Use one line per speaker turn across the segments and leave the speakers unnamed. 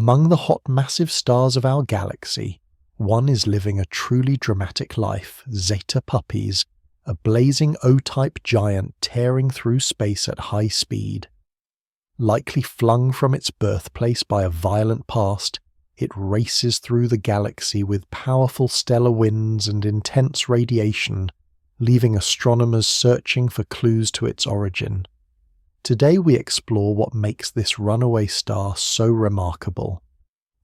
Among the hot massive stars of our galaxy, one is living a truly dramatic life, Zeta Puppis, a blazing O-type giant tearing through space at high speed. Likely flung from its birthplace by a violent past, it races through the galaxy with powerful stellar winds and intense radiation, leaving astronomers searching for clues to its origin. Today we explore what makes this runaway star so remarkable.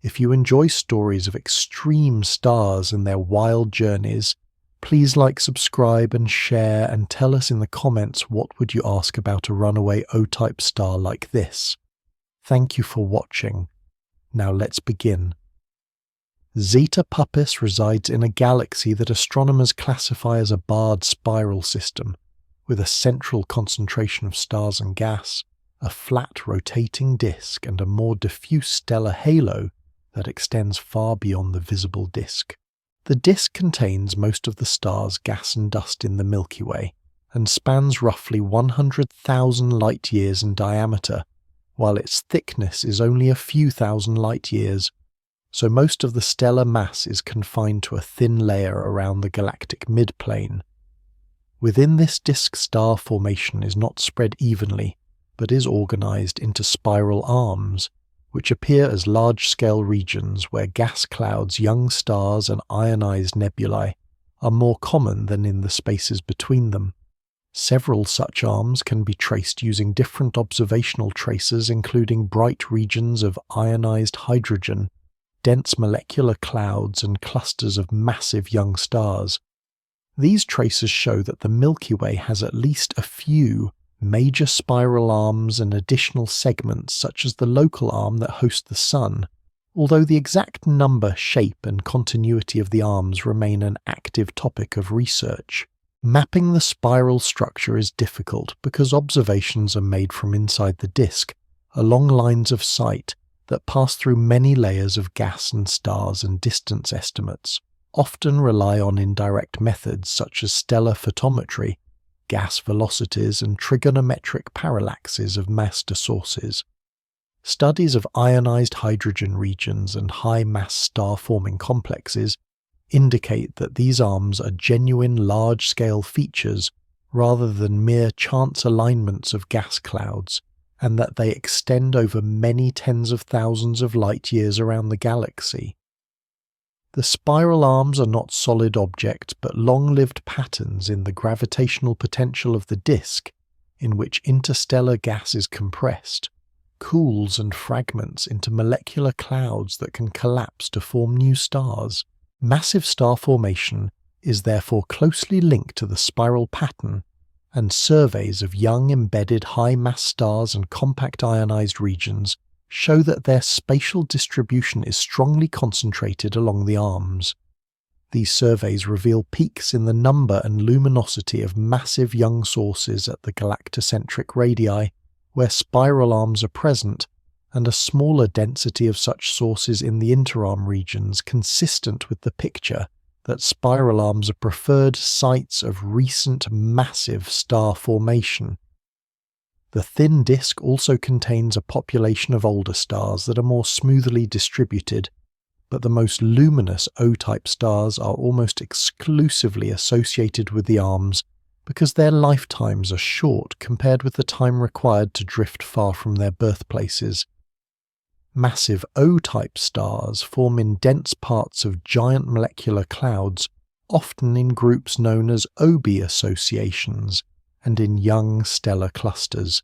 If you enjoy stories of extreme stars and their wild journeys, please like, subscribe and share, and tell us in the comments what would you ask about a runaway O-type star like this. Thank you for watching. Now let's begin. Zeta Puppis resides in a galaxy that astronomers classify as a barred spiral system, with a central concentration of stars and gas, a flat rotating disk, and a more diffuse stellar halo that extends far beyond the visible disk. The disk contains most of the stars, gas and dust in the Milky Way, and spans roughly 100,000 light-years in diameter, while its thickness is only a few thousand light-years, so most of the stellar mass is confined to a thin layer around the galactic midplane. Within this disk, star formation is not spread evenly, but is organized into spiral arms, which appear as large-scale regions where gas clouds, young stars, and ionized nebulae are more common than in the spaces between them. Several such arms can be traced using different observational tracers, including bright regions of ionized hydrogen, dense molecular clouds, and clusters of massive young stars. These tracers show that the Milky Way has at least a few major spiral arms and additional segments such as the local arm that hosts the Sun, although the exact number, shape, and continuity of the arms remain an active topic of research. Mapping the spiral structure is difficult because observations are made from inside the disk, along lines of sight that pass through many layers of gas and stars, and distance estimates often rely on indirect methods such as stellar photometry, gas velocities, and trigonometric parallaxes of master sources. Studies of ionized hydrogen regions and high-mass star-forming complexes indicate that these arms are genuine large-scale features rather than mere chance alignments of gas clouds, and that they extend over many tens of thousands of light-years around the galaxy. The spiral arms are not solid objects but long-lived patterns in the gravitational potential of the disk, in which interstellar gas is compressed, cools and fragments into molecular clouds that can collapse to form new stars. Massive star formation is therefore closely linked to the spiral pattern, and surveys of young embedded high-mass stars and compact ionized regions show that their spatial distribution is strongly concentrated along the arms. These surveys reveal peaks in the number and luminosity of massive young sources at the galactocentric radii, where spiral arms are present, and a smaller density of such sources in the interarm regions, consistent with the picture that spiral arms are preferred sites of recent massive star formation. The thin disk also contains a population of older stars that are more smoothly distributed, but the most luminous O-type stars are almost exclusively associated with the arms because their lifetimes are short compared with the time required to drift far from their birthplaces. Massive O-type stars form in dense parts of giant molecular clouds, often in groups known as OB associations, and in young stellar clusters.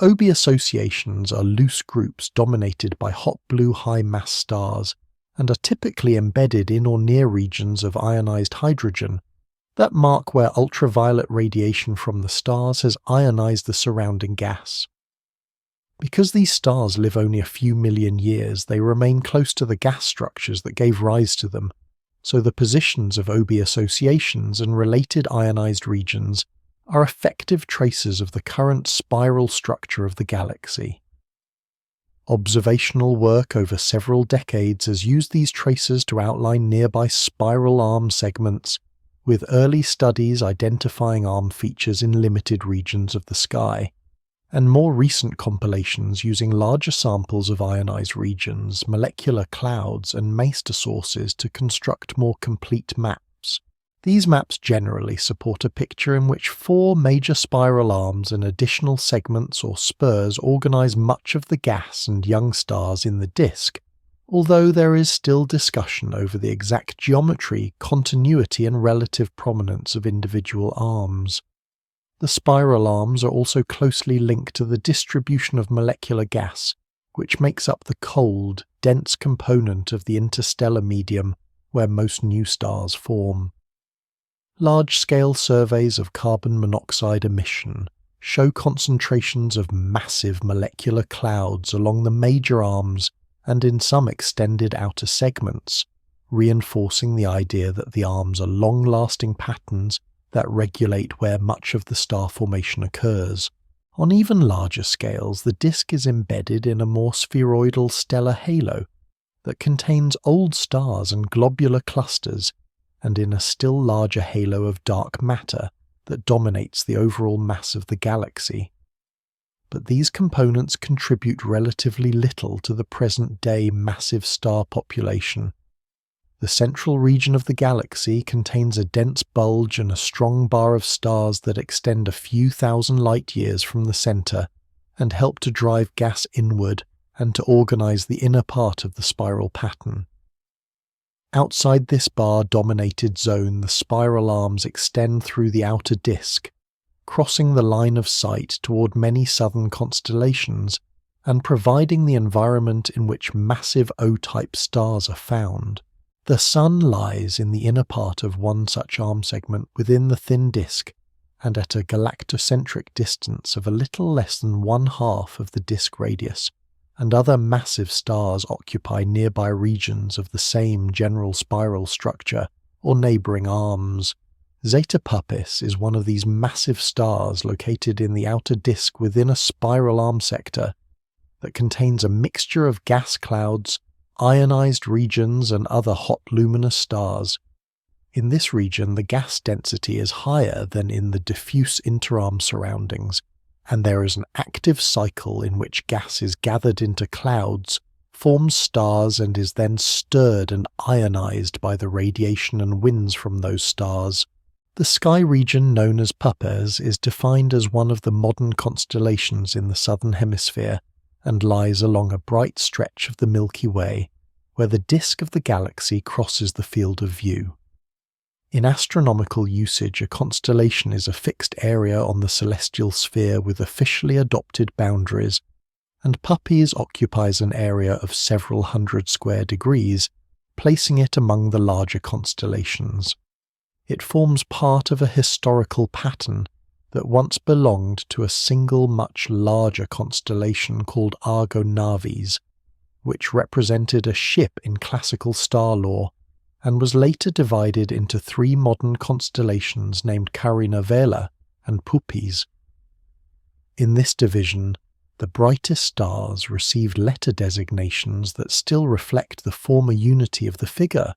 OB associations are loose groups dominated by hot blue high-mass stars and are typically embedded in or near regions of ionized hydrogen that mark where ultraviolet radiation from the stars has ionized the surrounding gas. Because these stars live only a few million years, they remain close to the gas structures that gave rise to them, so the positions of OB associations and related ionized regions are effective traces of the current spiral structure of the galaxy. Observational work over several decades has used these traces to outline nearby spiral arm segments, with early studies identifying arm features in limited regions of the sky, and more recent compilations using larger samples of ionized regions, molecular clouds, and master sources to construct more complete maps. These maps generally support a picture in which 4 major spiral arms and additional segments or spurs organize much of the gas and young stars in the disk, although there is still discussion over the exact geometry, continuity, and relative prominence of individual arms. The spiral arms are also closely linked to the distribution of molecular gas, which makes up the cold, dense component of the interstellar medium where most new stars form. Large-scale surveys of carbon monoxide emission show concentrations of massive molecular clouds along the major arms and in some extended outer segments, reinforcing the idea that the arms are long-lasting patterns that regulate where much of the star formation occurs. On even larger scales, the disk is embedded in a more spheroidal stellar halo that contains old stars and globular clusters, and in a still larger halo of dark matter that dominates the overall mass of the galaxy. But these components contribute relatively little to the present-day massive star population. The central region of the galaxy contains a dense bulge and a strong bar of stars that extend a few thousand light-years from the center and help to drive gas inward and to organize the inner part of the spiral pattern. Outside this bar-dominated zone, the spiral arms extend through the outer disk, crossing the line of sight toward many southern constellations and providing the environment in which massive O-type stars are found. The Sun lies in the inner part of one such arm segment within the thin disk and at a galactocentric distance of a little less than 1/2 of the disk radius, and other massive stars occupy nearby regions of the same general spiral structure or neighboring arms. Zeta Puppis is one of these massive stars located in the outer disk within a spiral arm sector that contains a mixture of gas clouds, ionized regions, and other hot luminous stars. In this region, the gas density is higher than in the diffuse interarm surroundings, and there is an active cycle in which gas is gathered into clouds, forms stars, and is then stirred and ionized by the radiation and winds from those stars. The sky region known as Puppis is defined as one of the modern constellations in the southern hemisphere and lies along a bright stretch of the Milky Way, where the disk of the galaxy crosses the field of view. In astronomical usage, a constellation is a fixed area on the celestial sphere with officially adopted boundaries, and Puppis occupies an area of several hundred square degrees, placing it among the larger constellations. It forms part of a historical pattern that once belonged to a single much larger constellation called Argo Navis, which represented a ship in classical star lore, and was later divided into 3 modern constellations named Carina Vela and Puppis. In this division, the brightest stars received letter designations that still reflect the former unity of the figure,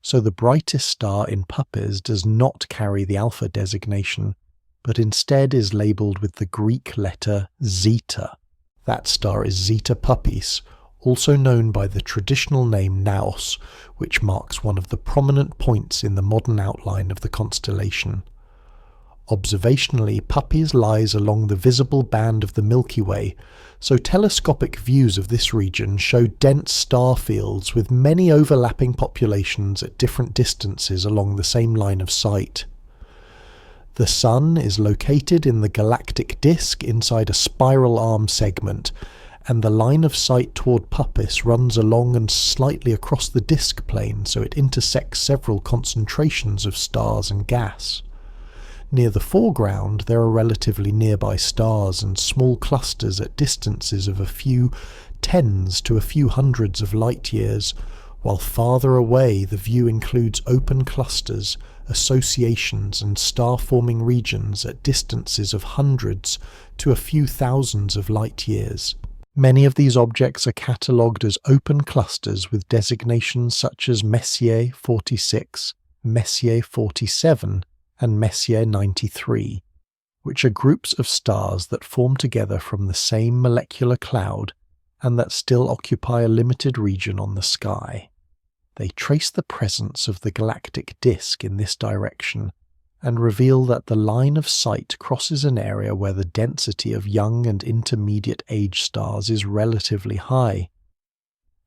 so the brightest star in Puppis does not carry the alpha designation, but instead is labelled with the Greek letter Zeta. That star is Zeta Puppis, also known by the traditional name Naos, which marks one of the prominent points in the modern outline of the constellation. Observationally, Puppis lies along the visible band of the Milky Way, so telescopic views of this region show dense star fields with many overlapping populations at different distances along the same line of sight. The Sun is located in the galactic disk inside a spiral arm segment, and the line of sight toward Puppis runs along and slightly across the disk plane, so it intersects several concentrations of stars and gas. Near the foreground, there are relatively nearby stars and small clusters at distances of a few tens to a few hundreds of light years, while farther away the view includes open clusters, associations, and star-forming regions at distances of hundreds to a few thousands of light years. Many of these objects are catalogued as open clusters with designations such as Messier 46, Messier 47, and Messier 93. which are groups of stars that form together from the same molecular cloud and that still occupy a limited region on the sky. They trace the presence of the galactic disk in this direction and reveal that the line of sight crosses an area where the density of young and intermediate age stars is relatively high.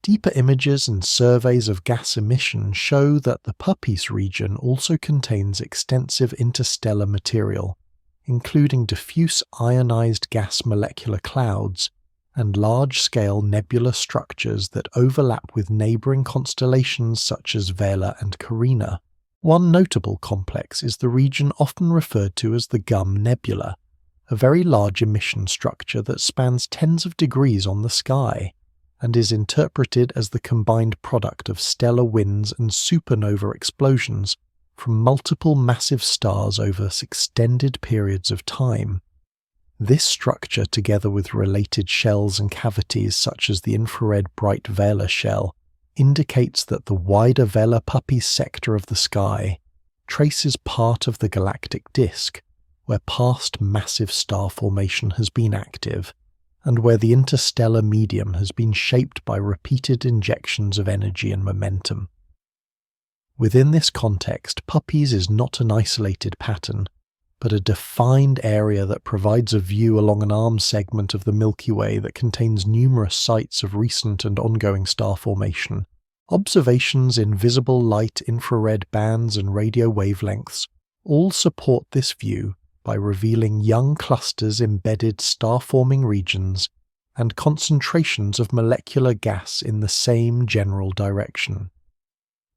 Deeper images and surveys of gas emission show that the Puppis region also contains extensive interstellar material, including diffuse ionized gas molecular clouds and large-scale nebulous structures that overlap with neighboring constellations such as Vela and Carina. One notable complex is the region often referred to as the Gum Nebula, a very large emission structure that spans tens of degrees on the sky, and is interpreted as the combined product of stellar winds and supernova explosions from multiple massive stars over extended periods of time. This structure, together with related shells and cavities such as the infrared bright Vela shell, indicates that the wider Zeta Puppis sector of the sky traces part of the galactic disk, where past massive star formation has been active, and where the interstellar medium has been shaped by repeated injections of energy and momentum. Within this context, Puppis is not an isolated pattern, but a defined area that provides a view along an arm segment of the Milky Way that contains numerous sites of recent and ongoing star formation. Observations in visible light, infrared bands, and radio wavelengths all support this view by revealing young clusters embedded star-forming regions and concentrations of molecular gas in the same general direction.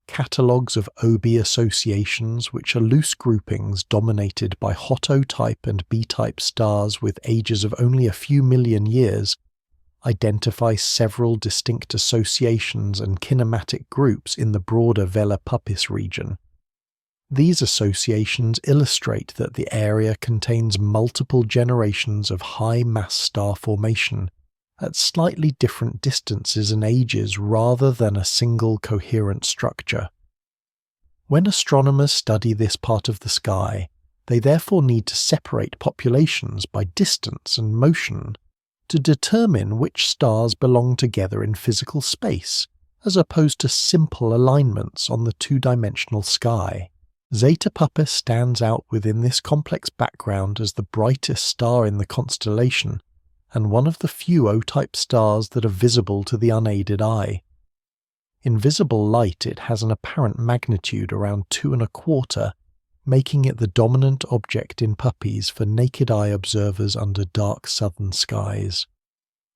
Catalogues of OB associations, which are loose groupings dominated by hot O-type and B-type stars with ages of only a few million years, identify several distinct associations and kinematic groups in the broader Zeta Puppis region. These associations illustrate that the area contains multiple generations of high-mass star formation at slightly different distances and ages rather than a single coherent structure. When astronomers study this part of the sky, they therefore need to separate populations by distance and motion to determine which stars belong together in physical space, as opposed to simple alignments on the two-dimensional sky. Zeta Puppis stands out within this complex background as the brightest star in the constellation, and one of the few O-type stars that are visible to the unaided eye. In visible light, it has an apparent magnitude around 2.25, making it the dominant object in Puppis for naked eye observers under dark southern skies.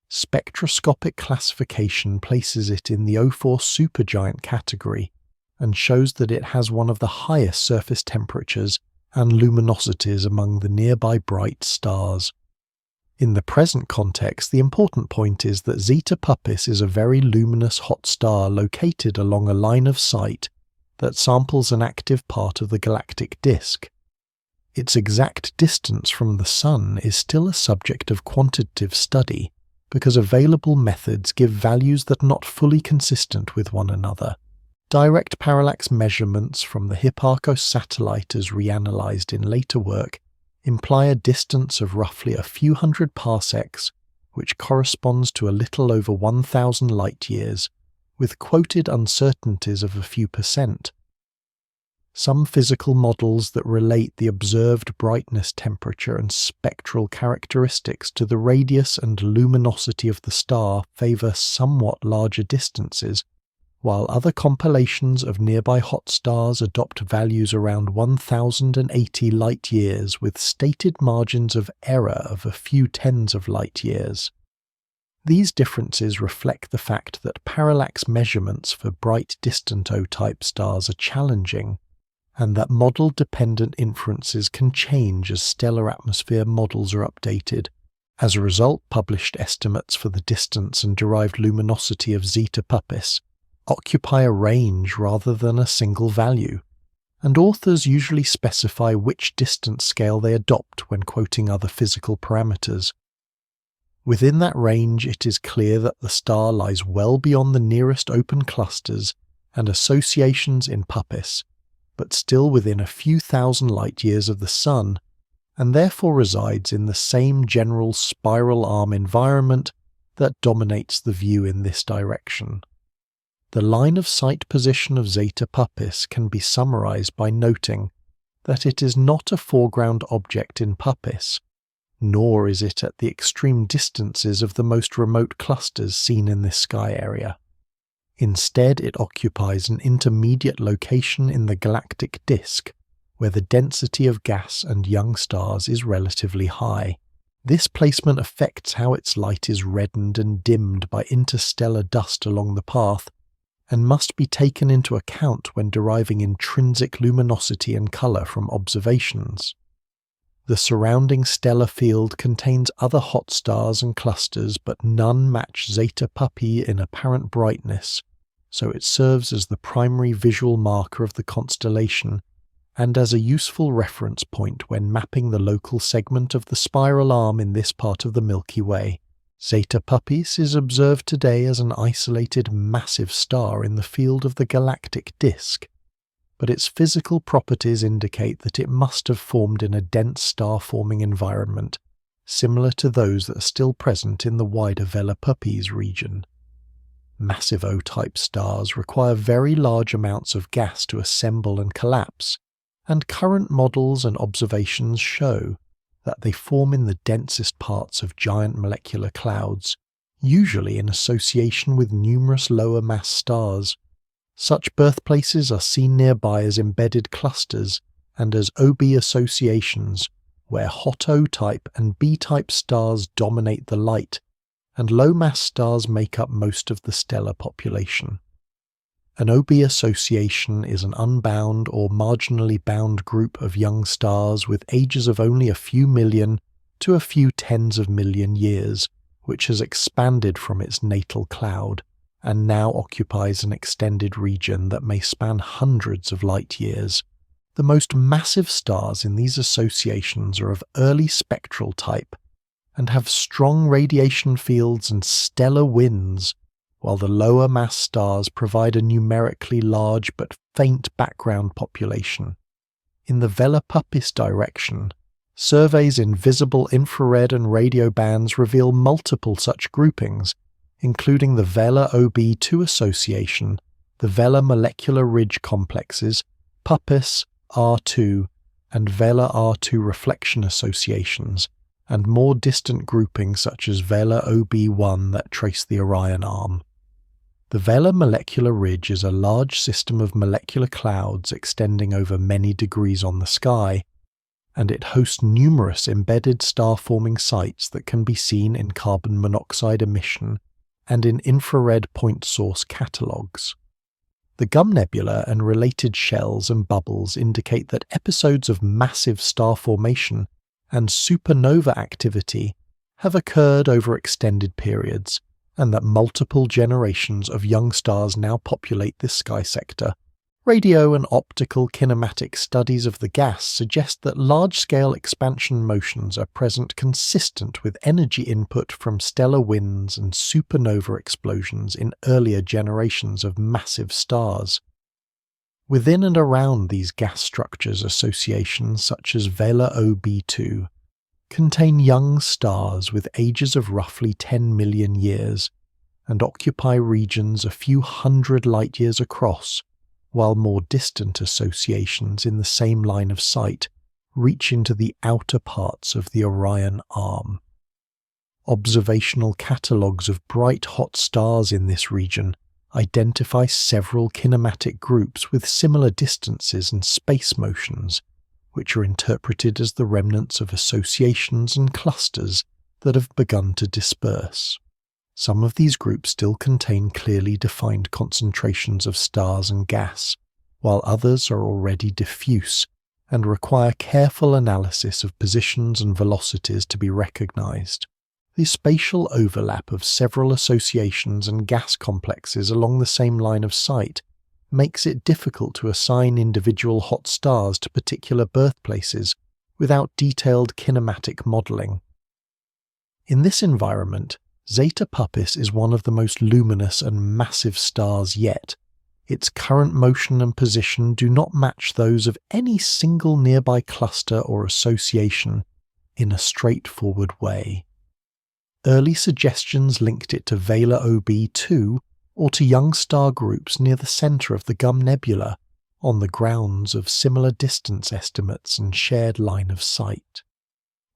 Spectroscopic classification places it in the O4 supergiant category and shows that it has one of the highest surface temperatures and luminosities among the nearby bright stars. In the present context, the important point is that Zeta Puppis is a very luminous hot star located along a line of sight that samples an active part of the galactic disk. Its exact distance from the Sun is still a subject of quantitative study because available methods give values that are not fully consistent with one another. Direct parallax measurements from the Hipparcos satellite, as reanalyzed in later work, imply a distance of roughly a few hundred parsecs, which corresponds to a little over 1,000 light-years, with quoted uncertainties of a few %. Some physical models that relate the observed brightness, temperature, and spectral characteristics to the radius and luminosity of the star favor somewhat larger distances, while other compilations of nearby hot stars adopt values around 1,080 light-years with stated margins of error of a few tens of light-years. These differences reflect the fact that parallax measurements for bright distant O-type stars are challenging, and that model-dependent inferences can change as stellar atmosphere models are updated. As a result, published estimates for the distance and derived luminosity of Zeta Puppis occupy a range rather than a single value, and authors usually specify which distance scale they adopt when quoting other physical parameters. Within that range, it is clear that the star lies well beyond the nearest open clusters and associations in Puppis, but still within a few thousand light-years of the Sun, and therefore resides in the same general spiral arm environment that dominates the view in this direction. The line of sight position of Zeta Puppis can be summarized by noting that it is not a foreground object in Puppis, nor is it at the extreme distances of the most remote clusters seen in this sky area. Instead, it occupies an intermediate location in the galactic disk, where the density of gas and young stars is relatively high. This placement affects how its light is reddened and dimmed by interstellar dust along the path, and must be taken into account when deriving intrinsic luminosity and colour from observations. The surrounding stellar field contains other hot stars and clusters, but none match Zeta Puppis in apparent brightness, so it serves as the primary visual marker of the constellation and as a useful reference point when mapping the local segment of the spiral arm in this part of the Milky Way. Zeta Puppis is observed today as an isolated massive star in the field of the galactic disk, but its physical properties indicate that it must have formed in a dense star-forming environment, similar to those that are still present in the wider Vela Puppis region. Massive O-type stars require very large amounts of gas to assemble and collapse, and current models and observations show that they form in the densest parts of giant molecular clouds, usually in association with numerous lower mass stars. Such birthplaces are seen nearby as embedded clusters and as OB associations, where hot O-type and B-type stars dominate the light, and low-mass stars make up most of the stellar population. An OB association is an unbound or marginally bound group of young stars with ages of only a few million to a few tens of million years, which has expanded from its natal cloud, and now occupies an extended region that may span hundreds of light years. The most massive stars in these associations are of early spectral type, and have strong radiation fields and stellar winds, while the lower mass stars provide a numerically large but faint background population. In the Vela Puppis direction, surveys in visible infrared and radio bands reveal multiple such groupings, including the Vela OB2 association, the Vela molecular ridge complexes, Puppis R2, and Vela R2 reflection associations, and more distant groupings such as Vela OB1 that trace the Orion arm. The Vela molecular ridge is a large system of molecular clouds extending over many degrees on the sky, and it hosts numerous embedded star-forming sites that can be seen in carbon monoxide emission and in infrared point source catalogues. The Gum Nebula and related shells and bubbles indicate that episodes of massive star formation and supernova activity have occurred over extended periods, and that multiple generations of young stars now populate this sky sector. Radio and optical kinematic studies of the gas suggest that large-scale expansion motions are present consistent with energy input from stellar winds and supernova explosions in earlier generations of massive stars. Within and around these gas structures, associations such as Vela OB2 contain young stars with ages of roughly 10 million years and occupy regions a few hundred light-years across, while more distant associations in the same line of sight reach into the outer parts of the Orion arm. Observational catalogues of bright hot stars in this region identify several kinematic groups with similar distances and space motions, which are interpreted as the remnants of associations and clusters that have begun to disperse. Some of these groups still contain clearly defined concentrations of stars and gas, while others are already diffuse and require careful analysis of positions and velocities to be recognized. The spatial overlap of several associations and gas complexes along the same line of sight makes it difficult to assign individual hot stars to particular birthplaces without detailed kinematic modeling. In this environment, Zeta Puppis is one of the most luminous and massive stars yet. Its current motion and position do not match those of any single nearby cluster or association, in a straightforward way. Early suggestions linked it to Vela OB2 or to young star groups near the centre of the Gum Nebula, on the grounds of similar distance estimates and shared line of sight.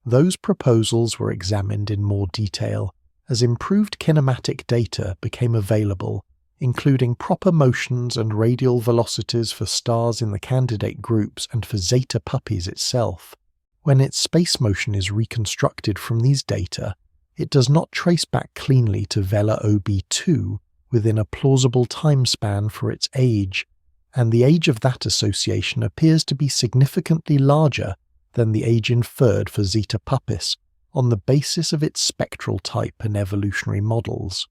Those proposals were examined in more detail as improved kinematic data became available, including proper motions and radial velocities for stars in the candidate groups and for Zeta Puppis itself. When its space motion is reconstructed from these data, it does not trace back cleanly to Vela OB2 within a plausible time span for its age, and the age of that association appears to be significantly larger than the age inferred for Zeta Puppis on the basis of its spectral type and evolutionary models.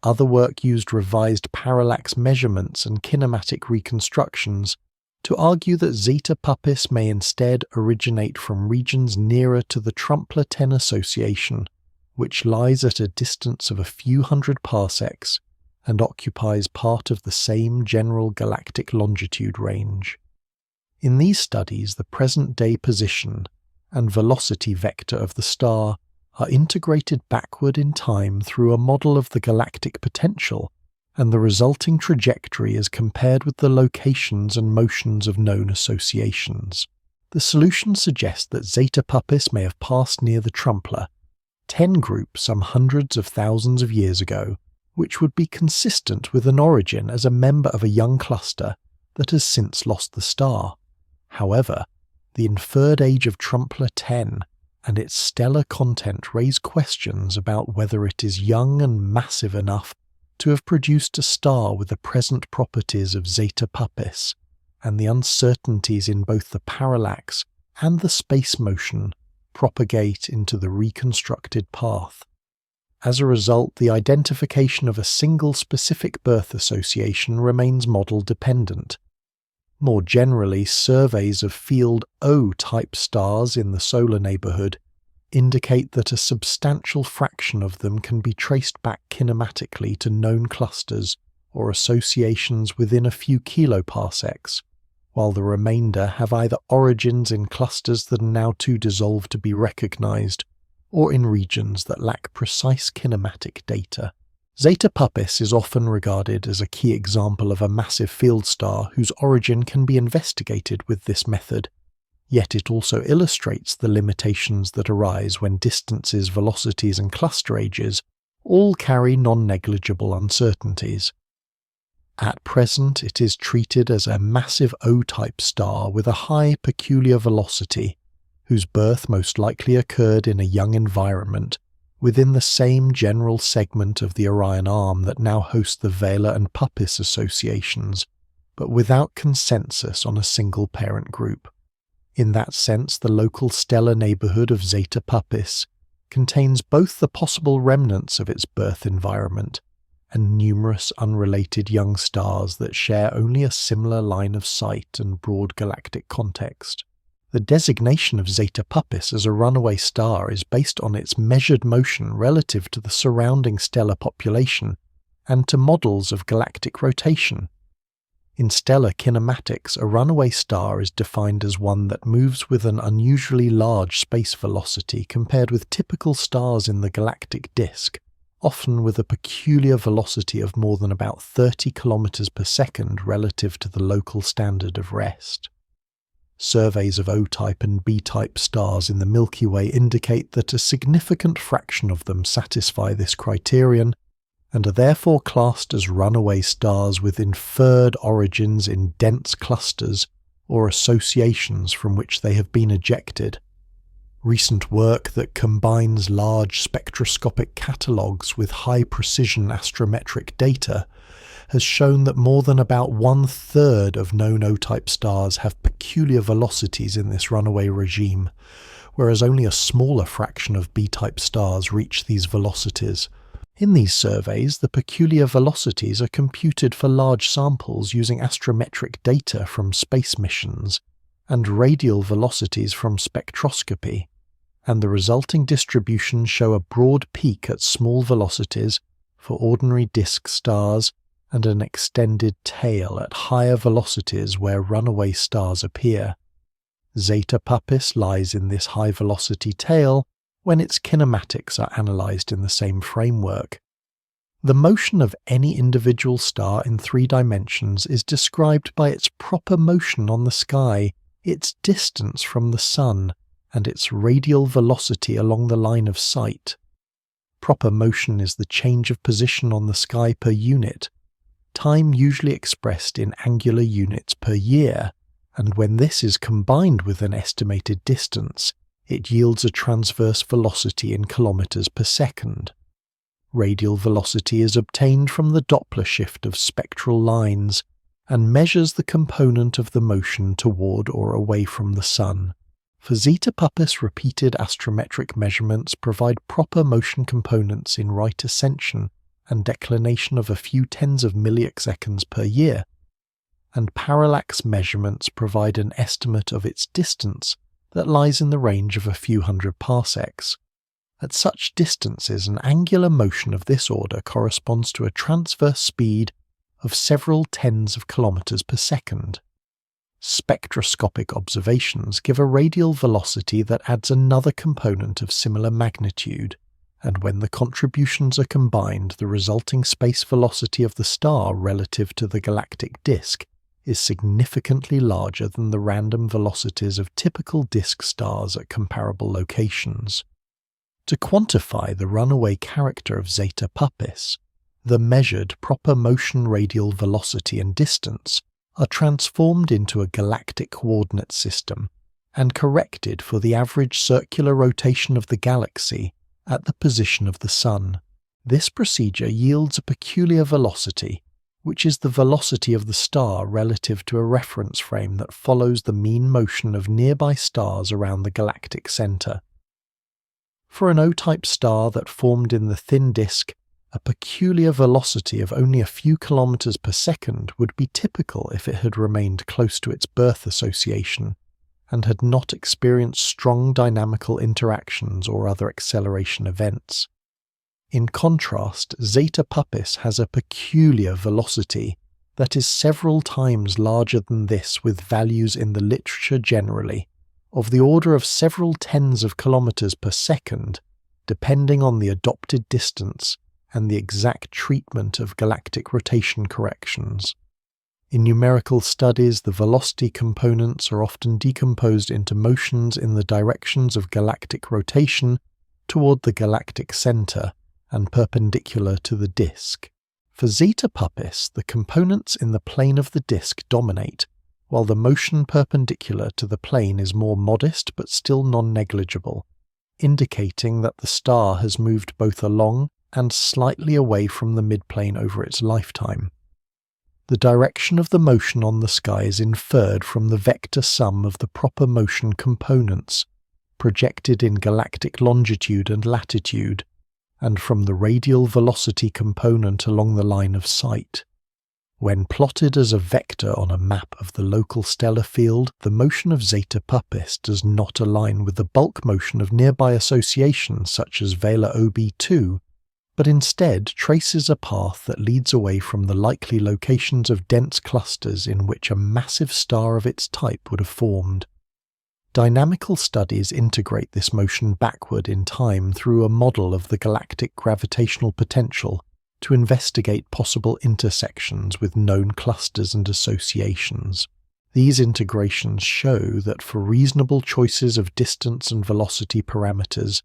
Other work used revised parallax measurements and kinematic reconstructions to argue that Zeta Puppis may instead originate from regions nearer to the Trumpler 10 association, which lies at a distance of a few hundred parsecs and occupies part of the same general galactic longitude range. In these studies, the present-day position and velocity vector of the star are integrated backward in time through a model of the galactic potential, and the resulting trajectory is compared with the locations and motions of known associations. The solution suggests that Zeta Puppis may have passed near the Trumpler 10 group some hundreds of thousands of years ago, which would be consistent with an origin as a member of a young cluster that has since lost the star. However, the inferred age of Trumpler 10 and its stellar content raise questions about whether it is young and massive enough to have produced a star with the present properties of Zeta Puppis, and the uncertainties in both the parallax and the space motion propagate into the reconstructed path. As a result, the identification of a single specific birth association remains model-dependent. More generally, surveys of field O-type stars in the solar neighbourhood indicate that a substantial fraction of them can be traced back kinematically to known clusters or associations within a few kiloparsecs, while the remainder have either origins in clusters that are now too dissolved to be recognised, or in regions that lack precise kinematic data. Zeta Puppis is often regarded as a key example of a massive field star whose origin can be investigated with this method, yet it also illustrates the limitations that arise when distances, velocities and cluster ages all carry non-negligible uncertainties. At present, it is treated as a massive O-type star with a high peculiar velocity, whose birth most likely occurred in a young environment within the same general segment of the Orion Arm that now hosts the Vela and Puppis associations, but without consensus on a single parent group. In that sense, the local stellar neighbourhood of Zeta Puppis contains both the possible remnants of its birth environment and numerous unrelated young stars that share only a similar line of sight and broad galactic context. The designation of Zeta Puppis as a runaway star is based on its measured motion relative to the surrounding stellar population and to models of galactic rotation. In stellar kinematics, a runaway star is defined as one that moves with an unusually large space velocity compared with typical stars in the galactic disk, often with a peculiar velocity of more than about 30 kilometers per second relative to the local standard of rest. Surveys of O-type and B-type stars in the Milky Way indicate that a significant fraction of them satisfy this criterion and are therefore classed as runaway stars with inferred origins in dense clusters or associations from which they have been ejected. Recent work that combines large spectroscopic catalogues with high-precision astrometric data has shown that more than about 1/3 of known O-type stars have peculiar velocities in this runaway regime, whereas only a smaller fraction of B-type stars reach these velocities. In these surveys, the peculiar velocities are computed for large samples using astrometric data from space missions and radial velocities from spectroscopy, and the resulting distributions show a broad peak at small velocities for ordinary disk stars and an extended tail at higher velocities where runaway stars appear. Zeta Puppis lies in this high-velocity tail when its kinematics are analysed in the same framework. The motion of any individual star in 3 dimensions is described by its proper motion on the sky, its distance from the Sun, and its radial velocity along the line of sight. Proper motion is the change of position on the sky per unit, time usually expressed in angular units per year, and when this is combined with an estimated distance, it yields a transverse velocity in kilometers per second. Radial velocity is obtained from the Doppler shift of spectral lines and measures the component of the motion toward or away from the Sun. For Zeta Puppis, repeated astrometric measurements provide proper motion components in right ascension and declination of a few tens of milliseconds per year, and parallax measurements provide an estimate of its distance that lies in the range of a few hundred parsecs. At such distances, an angular motion of this order corresponds to a transverse speed of several tens of kilometers per second. Spectroscopic observations give a radial velocity that adds another component of similar magnitude, and when the contributions are combined, the resulting space velocity of the star relative to the galactic disk is significantly larger than the random velocities of typical disk stars at comparable locations. To quantify the runaway character of Zeta Puppis, the measured proper motion radial velocity and distance are transformed into a galactic coordinate system and corrected for the average circular rotation of the galaxy at the position of the Sun. This procedure yields a peculiar velocity, which is the velocity of the star relative to a reference frame that follows the mean motion of nearby stars around the galactic center. For an O-type star that formed in the thin disk, a peculiar velocity of only a few kilometers per second would be typical if it had remained close to its birth association and had not experienced strong dynamical interactions or other acceleration events. In contrast, Zeta Puppis has a peculiar velocity that is several times larger than this, with values in the literature generally of the order of several tens of kilometers per second, depending on the adopted distance and the exact treatment of galactic rotation corrections. In numerical studies, the velocity components are often decomposed into motions in the directions of galactic rotation toward the galactic center and perpendicular to the disk. For Zeta Puppis, the components in the plane of the disk dominate, while the motion perpendicular to the plane is more modest but still non-negligible, indicating that the star has moved both along and slightly away from the midplane over its lifetime. The direction of the motion on the sky is inferred from the vector sum of the proper motion components, projected in galactic longitude and latitude, and from the radial velocity component along the line of sight. When plotted as a vector on a map of the local stellar field, the motion of Zeta Puppis does not align with the bulk motion of nearby associations such as Vela OB2, but instead traces a path that leads away from the likely locations of dense clusters in which a massive star of its type would have formed. Dynamical studies integrate this motion backward in time through a model of the galactic gravitational potential to investigate possible intersections with known clusters and associations. These integrations show that for reasonable choices of distance and velocity parameters,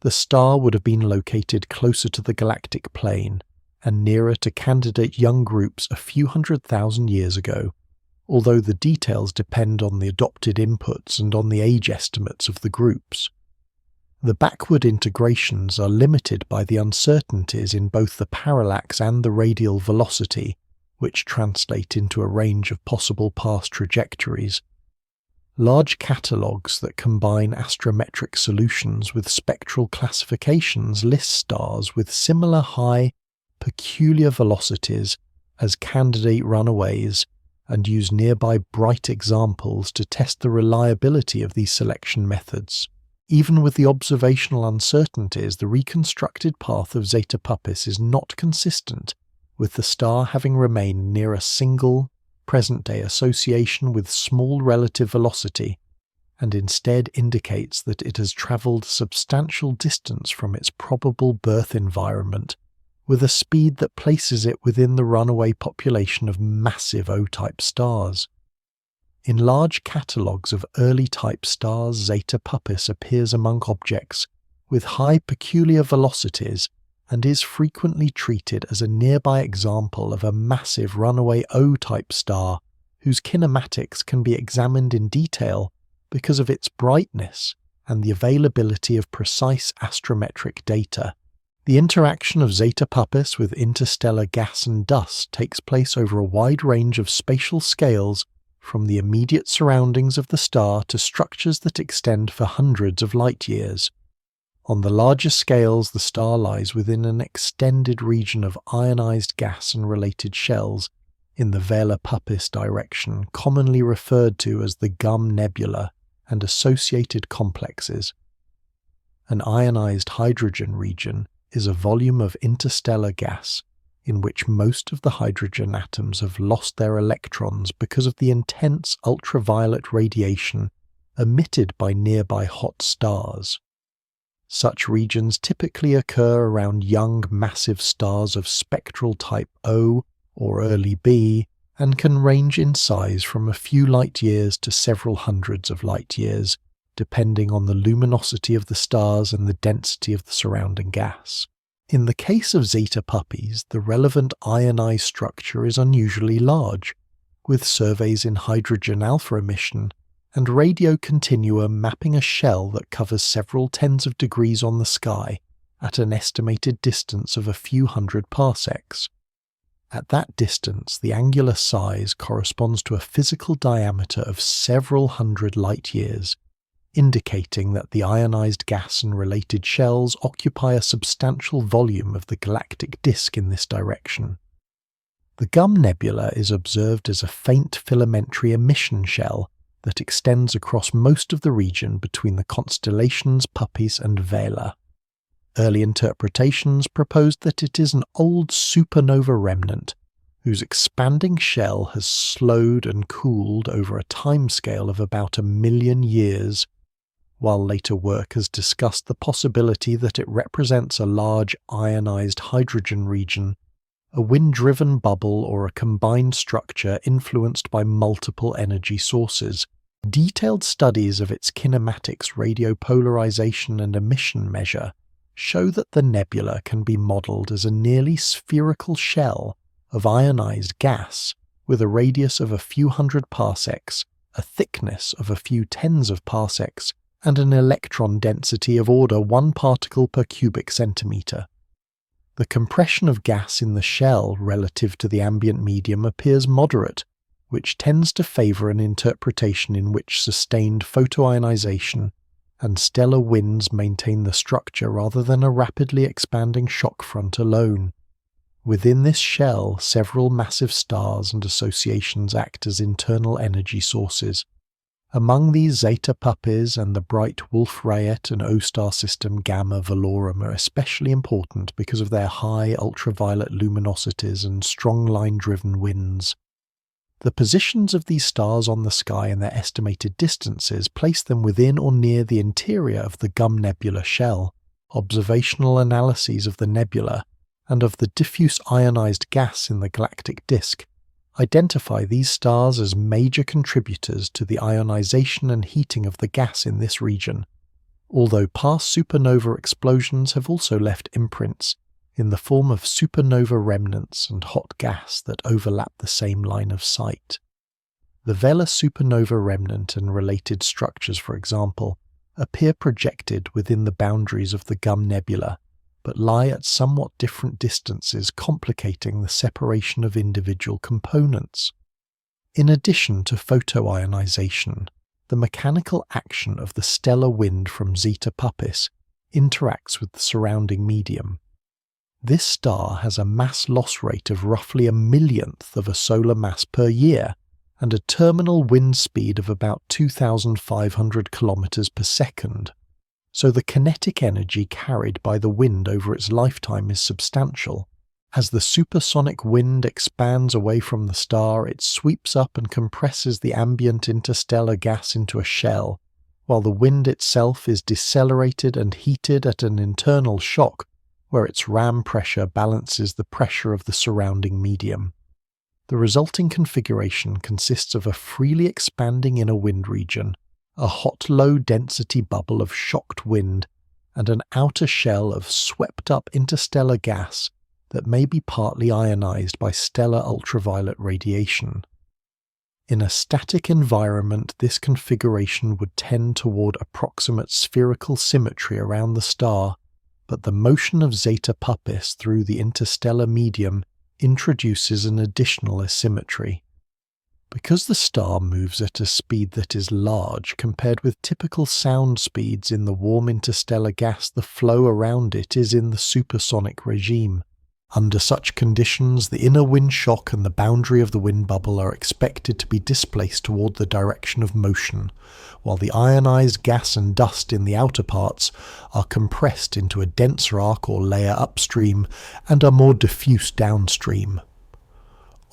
the star would have been located closer to the galactic plane and nearer to candidate young groups a few 100,000 years ago, although the details depend on the adopted inputs and on the age estimates of the groups. The backward integrations are limited by the uncertainties in both the parallax and the radial velocity, which translate into a range of possible past trajectories. Large catalogues that combine astrometric solutions with spectral classifications list stars with similar high, peculiar velocities as candidate runaways and use nearby bright examples to test the reliability of these selection methods. Even with the observational uncertainties, the reconstructed path of Zeta Puppis is not consistent with the star having remained near a single present-day association with small relative velocity and instead indicates that it has travelled a substantial distance from its probable birth environment with a speed that places it within the runaway population of massive O-type stars. In large catalogues of early-type stars, Zeta Puppis appears among objects with high peculiar velocities and is frequently treated as a nearby example of a massive runaway O-type star whose kinematics can be examined in detail because of its brightness and the availability of precise astrometric data. The interaction of Zeta Puppis with interstellar gas and dust takes place over a wide range of spatial scales, from the immediate surroundings of the star to structures that extend for hundreds of light years. On the larger scales, the star lies within an extended region of ionized gas and related shells in the Vela Puppis direction, commonly referred to as the Gum Nebula and associated complexes. An ionized hydrogen region is a volume of interstellar gas in which most of the hydrogen atoms have lost their electrons because of the intense ultraviolet radiation emitted by nearby hot stars. Such regions typically occur around young massive stars of spectral type O or early B and can range in size from a few light years to several hundreds of light years, depending on the luminosity of the stars and the density of the surrounding gas. In the case of Zeta Puppis, the relevant ionized structure is unusually large, with surveys in hydrogen alpha emission and radio continuum mapping a shell that covers several tens of degrees on the sky at an estimated distance of a few hundred parsecs. At that distance, the angular size corresponds to a physical diameter of several hundred light years, indicating that the ionized gas and related shells occupy a substantial volume of the galactic disk in this direction. The Gum Nebula is observed as a faint filamentary emission shell that extends across most of the region between the constellations Puppis and Vela. Early interpretations proposed that it is an old supernova remnant whose expanding shell has slowed and cooled over a timescale of about 1 million years, while later work has discussed the possibility that it represents a large ionized hydrogen region, a wind-driven bubble, or a combined structure influenced by multiple energy sources. Detailed studies of its kinematics, radiopolarization, and emission measure show that the nebula can be modelled as a nearly spherical shell of ionized gas with a radius of a few hundred parsecs, a thickness of a few tens of parsecs, and an electron density of order 1 particle per cubic centimetre. The compression of gas in the shell relative to the ambient medium appears moderate, which tends to favour an interpretation in which sustained photoionization and stellar winds maintain the structure rather than a rapidly expanding shock front alone. Within this shell, several massive stars and associations act as internal energy sources. Among these, Zeta Puppis and the bright Wolf-Rayet and O-star system Gamma Velorum are especially important because of their high ultraviolet luminosities and strong line-driven winds. The positions of these stars on the sky and their estimated distances place them within or near the interior of the Gum Nebula shell. Observational analyses of the nebula and of the diffuse ionized gas in the galactic disk identify these stars as major contributors to the ionization and heating of the gas in this region, although past supernova explosions have also left imprints in the form of supernova remnants and hot gas that overlap the same line of sight. The Vela supernova remnant and related structures, for example, appear projected within the boundaries of the Gum Nebula, but lie at somewhat different distances, complicating the separation of individual components. In addition to photoionization, the mechanical action of the stellar wind from Zeta Puppis interacts with the surrounding medium. This star has a mass loss rate of roughly 1/1,000,000th of a solar mass per year and a terminal wind speed of about 2,500 kilometers per second. So the kinetic energy carried by the wind over its lifetime is substantial. As the supersonic wind expands away from the star, it sweeps up and compresses the ambient interstellar gas into a shell, while the wind itself is decelerated and heated at an internal shock where its ram pressure balances the pressure of the surrounding medium. The resulting configuration consists of a freely expanding inner wind region, a hot low-density bubble of shocked wind, and an outer shell of swept-up interstellar gas that may be partly ionized by stellar ultraviolet radiation. In a static environment, this configuration would tend toward approximate spherical symmetry around the star, but the motion of Zeta Puppis through the interstellar medium introduces an additional asymmetry. Because the star moves at a speed that is large compared with typical sound speeds in the warm interstellar gas, the flow around it is in the supersonic regime. Under such conditions, the inner wind shock and the boundary of the wind bubble are expected to be displaced toward the direction of motion, while the ionized gas and dust in the outer parts are compressed into a denser arc or layer upstream and are more diffuse downstream.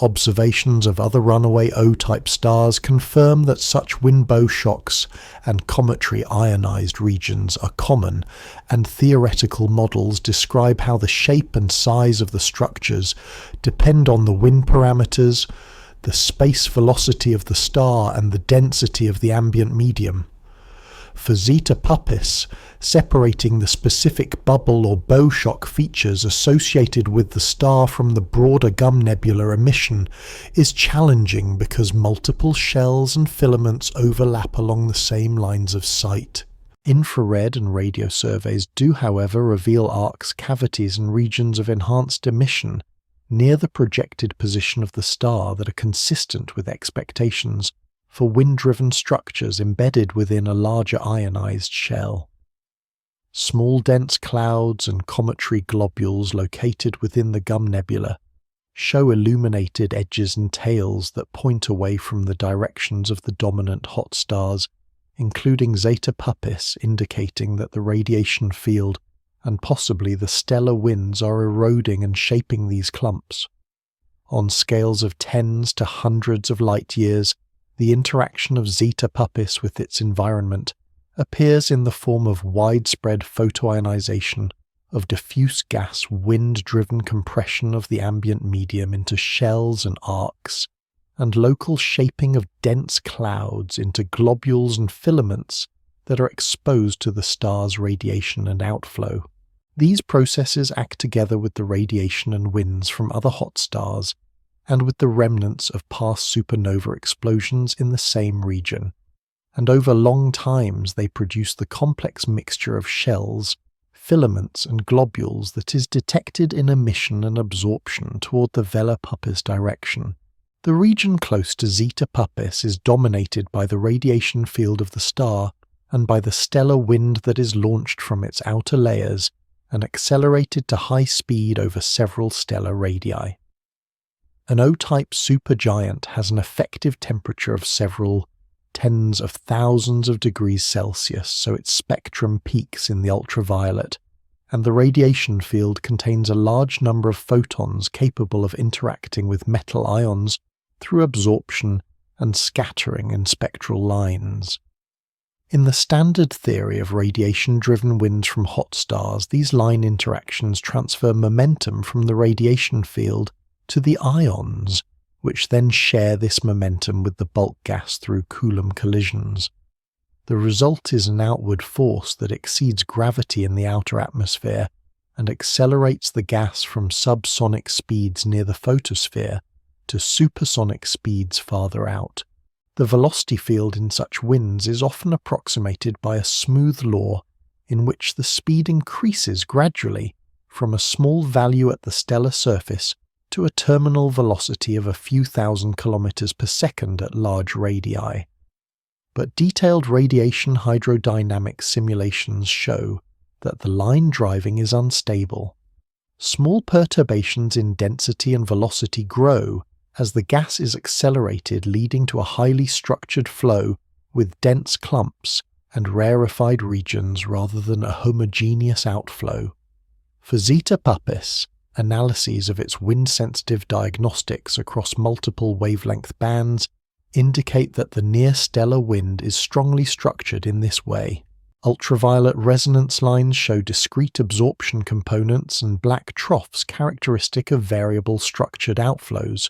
Observations of other runaway O-type stars confirm that such wind bow shocks and cometary ionized regions are common, and theoretical models describe how the shape and size of the structures depend on the wind parameters, the space velocity of the star, and the density of the ambient medium. For Zeta Puppis, separating the specific bubble or bow shock features associated with the star from the broader gum nebula emission is challenging because multiple shells and filaments overlap along the same lines of sight. Infrared and radio surveys do, however, reveal arcs, cavities, and regions of enhanced emission near the projected position of the star that are consistent with expectations for wind-driven structures embedded within a larger ionized shell. Small dense clouds and cometary globules located within the gum nebula show illuminated edges and tails that point away from the directions of the dominant hot stars, including Zeta Puppis, indicating that the radiation field and possibly the stellar winds are eroding and shaping these clumps. On scales of tens to hundreds of light years, the interaction of Zeta Puppis with its environment appears in the form of widespread photoionization, of diffuse gas wind-driven compression of the ambient medium into shells and arcs, and local shaping of dense clouds into globules and filaments that are exposed to the star's radiation and outflow. These processes act together with the radiation and winds from other hot stars, and with the remnants of past supernova explosions in the same region, and over long times they produce the complex mixture of shells, filaments, and globules that is detected in emission and absorption toward the Vela Puppis direction. The region close to Zeta Puppis is dominated by the radiation field of the star and by the stellar wind that is launched from its outer layers and accelerated to high speed over several stellar radii. An O-type supergiant has an effective temperature of several tens of thousands of degrees Celsius, so its spectrum peaks in the ultraviolet, and the radiation field contains a large number of photons capable of interacting with metal ions through absorption and scattering in spectral lines. In the standard theory of radiation-driven winds from hot stars, these line interactions transfer momentum from the radiation field to the ions, which then share this momentum with the bulk gas through Coulomb collisions. The result is an outward force that exceeds gravity in the outer atmosphere and accelerates the gas from subsonic speeds near the photosphere to supersonic speeds farther out. The velocity field in such winds is often approximated by a smooth law in which the speed increases gradually from a small value at the stellar surface to a terminal velocity of a few thousand kilometers per second at large radii. But detailed radiation hydrodynamic simulations show that the line driving is unstable. Small perturbations in density and velocity grow as the gas is accelerated, leading to a highly structured flow with dense clumps and rarefied regions rather than a homogeneous outflow. For Zeta Puppis, analyses of its wind-sensitive diagnostics across multiple wavelength bands indicate that the near-stellar wind is strongly structured in this way. Ultraviolet resonance lines show discrete absorption components and black troughs characteristic of variable structured outflows.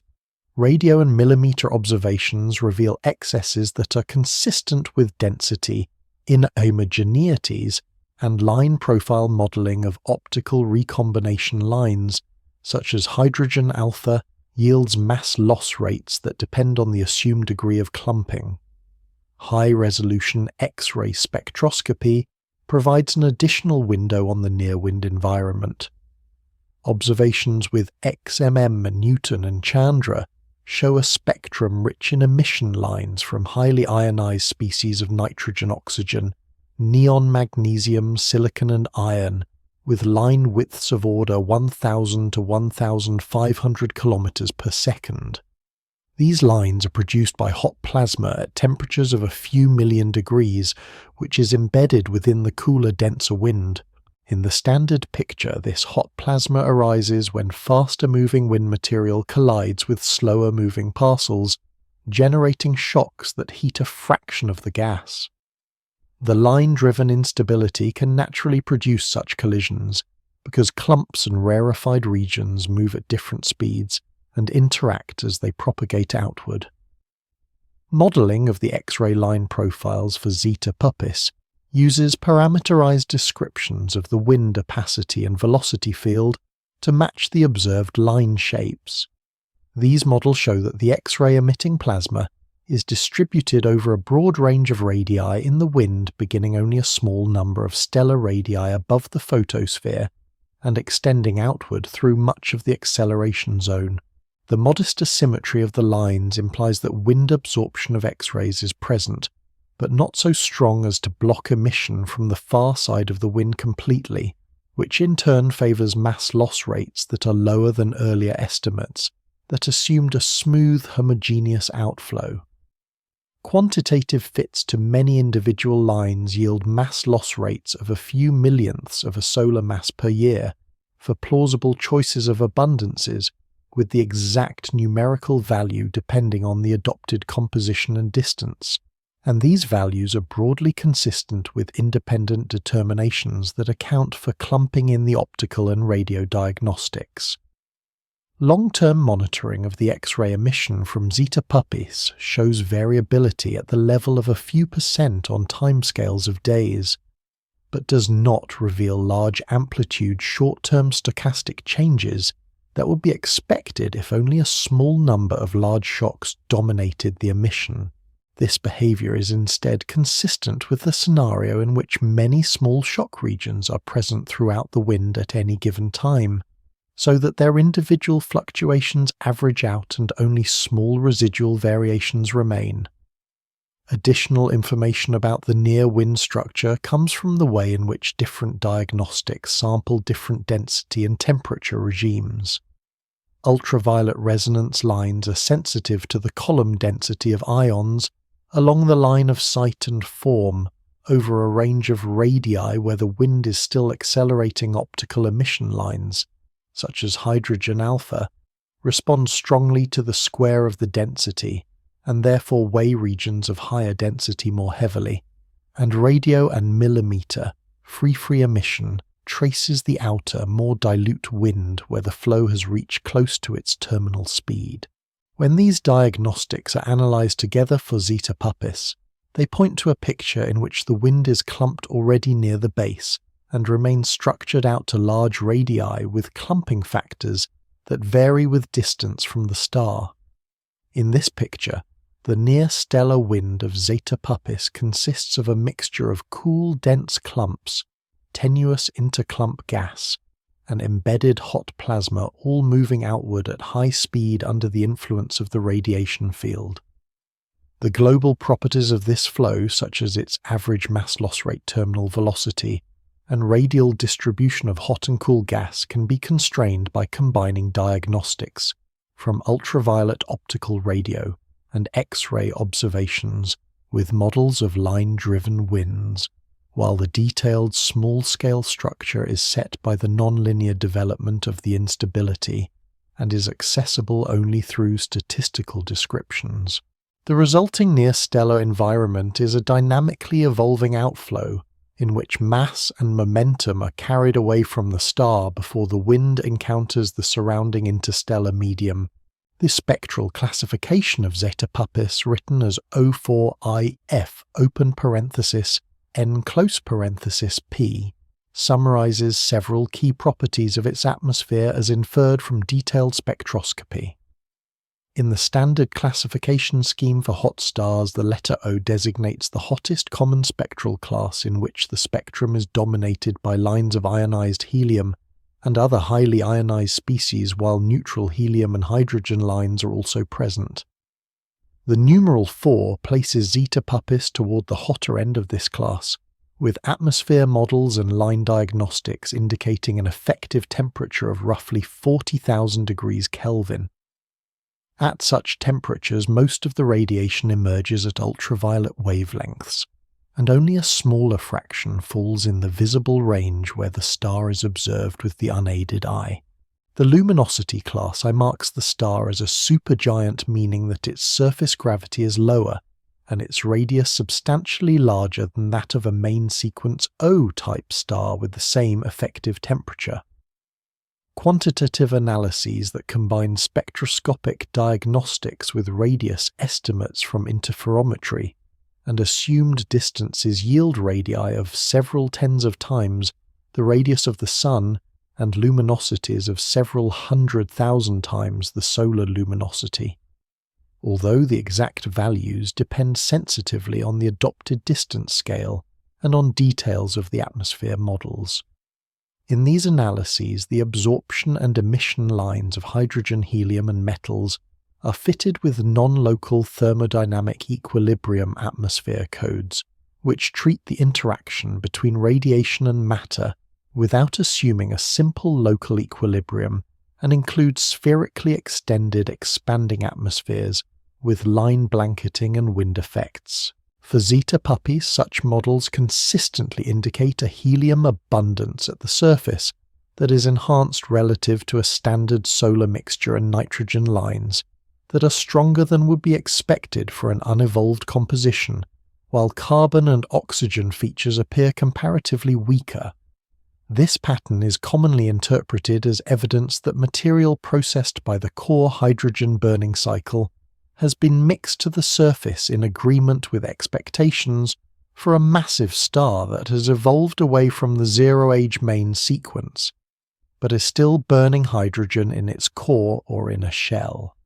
Radio and millimeter observations reveal excesses that are consistent with density, inhomogeneities, and line profile modeling of optical recombination lines, such as hydrogen alpha yields mass loss rates that depend on the assumed degree of clumping. High-resolution X-ray spectroscopy provides an additional window on the near-wind environment. Observations with XMM, Newton, and Chandra show a spectrum rich in emission lines from highly ionized species of nitrogen-oxygen, neon magnesium, silicon, and iron, with line widths of order 1,000 to 1,500 km per second. These lines are produced by hot plasma at temperatures of a few million degrees, which is embedded within the cooler, denser wind. In the standard picture, this hot plasma arises when faster-moving wind material collides with slower-moving parcels, generating shocks that heat a fraction of the gas. The line-driven instability can naturally produce such collisions, because clumps and rarefied regions move at different speeds and interact as they propagate outward. Modeling of the X-ray line profiles for Zeta Puppis uses parameterized descriptions of the wind opacity and velocity field to match the observed line shapes. These models show that the X-ray emitting plasma is distributed over a broad range of radii in the wind, beginning only a small number of stellar radii above the photosphere and extending outward through much of the acceleration zone. The modest asymmetry of the lines implies that wind absorption of X-rays is present, but not so strong as to block emission from the far side of the wind completely, which in turn favours mass loss rates that are lower than earlier estimates that assumed a smooth, homogeneous outflow. Quantitative fits to many individual lines yield mass loss rates of a few millionths of a solar mass per year for plausible choices of abundances, with the exact numerical value depending on the adopted composition and distance, and these values are broadly consistent with independent determinations that account for clumping in the optical and radio diagnostics. Long-term monitoring of the X-ray emission from Zeta Puppis shows variability at the level of a few % on timescales of days, but does not reveal large amplitude short-term stochastic changes that would be expected if only a small number of large shocks dominated the emission. This behavior is instead consistent with the scenario in which many small shock regions are present throughout the wind at any given time, so that their individual fluctuations average out and only small residual variations remain. Additional information about the near wind structure comes from the way in which different diagnostics sample different density and temperature regimes. Ultraviolet resonance lines are sensitive to the column density of ions along the line of sight and form over a range of radii where the wind is still accelerating. Optical emission lines, such as hydrogen alpha, respond strongly to the square of the density, and therefore weigh regions of higher density more heavily, and radio and millimeter free emission traces the outer, more dilute wind where the flow has reached close to its terminal speed. When these diagnostics are analysed together for Zeta Puppis, they point to a picture in which the wind is clumped already near the base and remains structured out to large radii with clumping factors that vary with distance from the star. In this picture, the near-stellar wind of Zeta Puppis consists of a mixture of cool, dense clumps, tenuous interclump gas, and embedded hot plasma, all moving outward at high speed under the influence of the radiation field. The global properties of this flow, such as its average mass loss rate terminal velocity and radial distribution of hot and cool gas, can be constrained by combining diagnostics from ultraviolet optical radio and X-ray observations with models of line-driven winds, while the detailed small-scale structure is set by the nonlinear development of the instability and is accessible only through statistical descriptions. The resulting near-stellar environment is a dynamically evolving outflow in which mass and momentum are carried away from the star before the wind encounters the surrounding interstellar medium. This spectral classification of Zeta Puppis, written as O4IF open parenthesis N close parenthesis P, summarizes several key properties of its atmosphere as inferred from detailed spectroscopy. In the standard classification scheme for hot stars, the letter O designates the hottest common spectral class in which the spectrum is dominated by lines of ionized helium and other highly ionized species, while neutral helium and hydrogen lines are also present. The numeral 4 places Zeta Puppis toward the hotter end of this class, with atmosphere models and line diagnostics indicating an effective temperature of roughly 40,000 degrees Kelvin. At such temperatures, most of the radiation emerges at ultraviolet wavelengths, and only a smaller fraction falls in the visible range where the star is observed with the unaided eye. The luminosity class marks the star as a supergiant, meaning that its surface gravity is lower and its radius substantially larger than that of a main sequence O-type star with the same effective temperature. Quantitative analyses that combine spectroscopic diagnostics with radius estimates from interferometry and assumed distances yield radii of several tens of times the radius of the Sun and luminosities of several 100,000 times the solar luminosity, although the exact values depend sensitively on the adopted distance scale and on details of the atmosphere models. In these analyses, the absorption and emission lines of hydrogen, helium, and metals are fitted with non-local thermodynamic equilibrium atmosphere codes, which treat the interaction between radiation and matter without assuming a simple local equilibrium, and include spherically extended expanding atmospheres with line blanketing and wind effects. For Zeta Puppis, such models consistently indicate a helium abundance at the surface that is enhanced relative to a standard solar mixture and nitrogen lines that are stronger than would be expected for an unevolved composition, while carbon and oxygen features appear comparatively weaker. This pattern is commonly interpreted as evidence that material processed by the core hydrogen burning cycle has been mixed to the surface in agreement with expectations for a massive star that has evolved away from the zero-age main sequence, but is still burning hydrogen in its core or in a shell.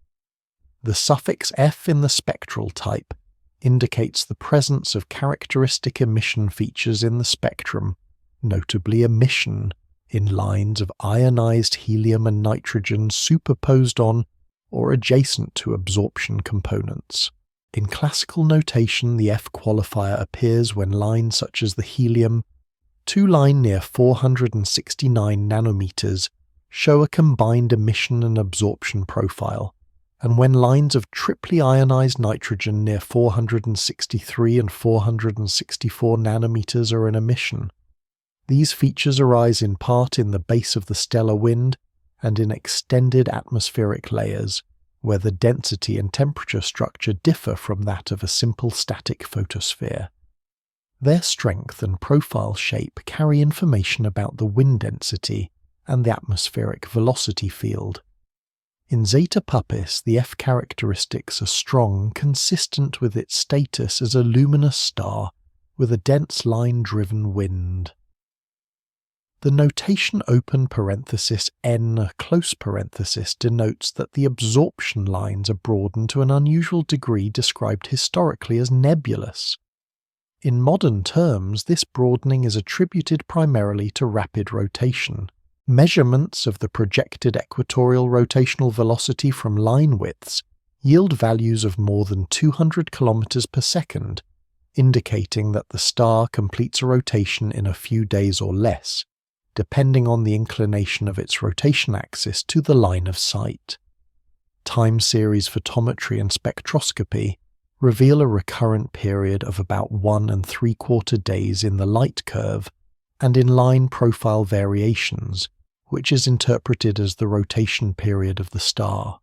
The suffix F in the spectral type indicates the presence of characteristic emission features in the spectrum, notably emission in lines of ionized helium and nitrogen superposed on or adjacent to absorption components. In classical notation, the F qualifier appears when lines such as the helium 2 line near 469 nanometers show a combined emission and absorption profile, and when lines of triply ionized nitrogen near 463 and 464 nanometers are in emission. These features arise in part in the base of the stellar wind and in extended atmospheric layers, where the density and temperature structure differ from that of a simple static photosphere. Their strength and profile shape carry information about the wind density and the atmospheric velocity field. In Zeta Puppis, the F characteristics are strong, consistent with its status as a luminous star with a dense line-driven wind. The notation open parenthesis N close parenthesis denotes that the absorption lines are broadened to an unusual degree described historically as nebulous. In modern terms, this broadening is attributed primarily to rapid rotation. Measurements of the projected equatorial rotational velocity from line widths yield values of more than 200 km per second, indicating that the star completes a rotation in a few days or less, depending on the inclination of its rotation axis to the line of sight. Time series photometry and spectroscopy reveal a recurrent period of about 1 3/4 days in the light curve and in line profile variations, which is interpreted as the rotation period of the star.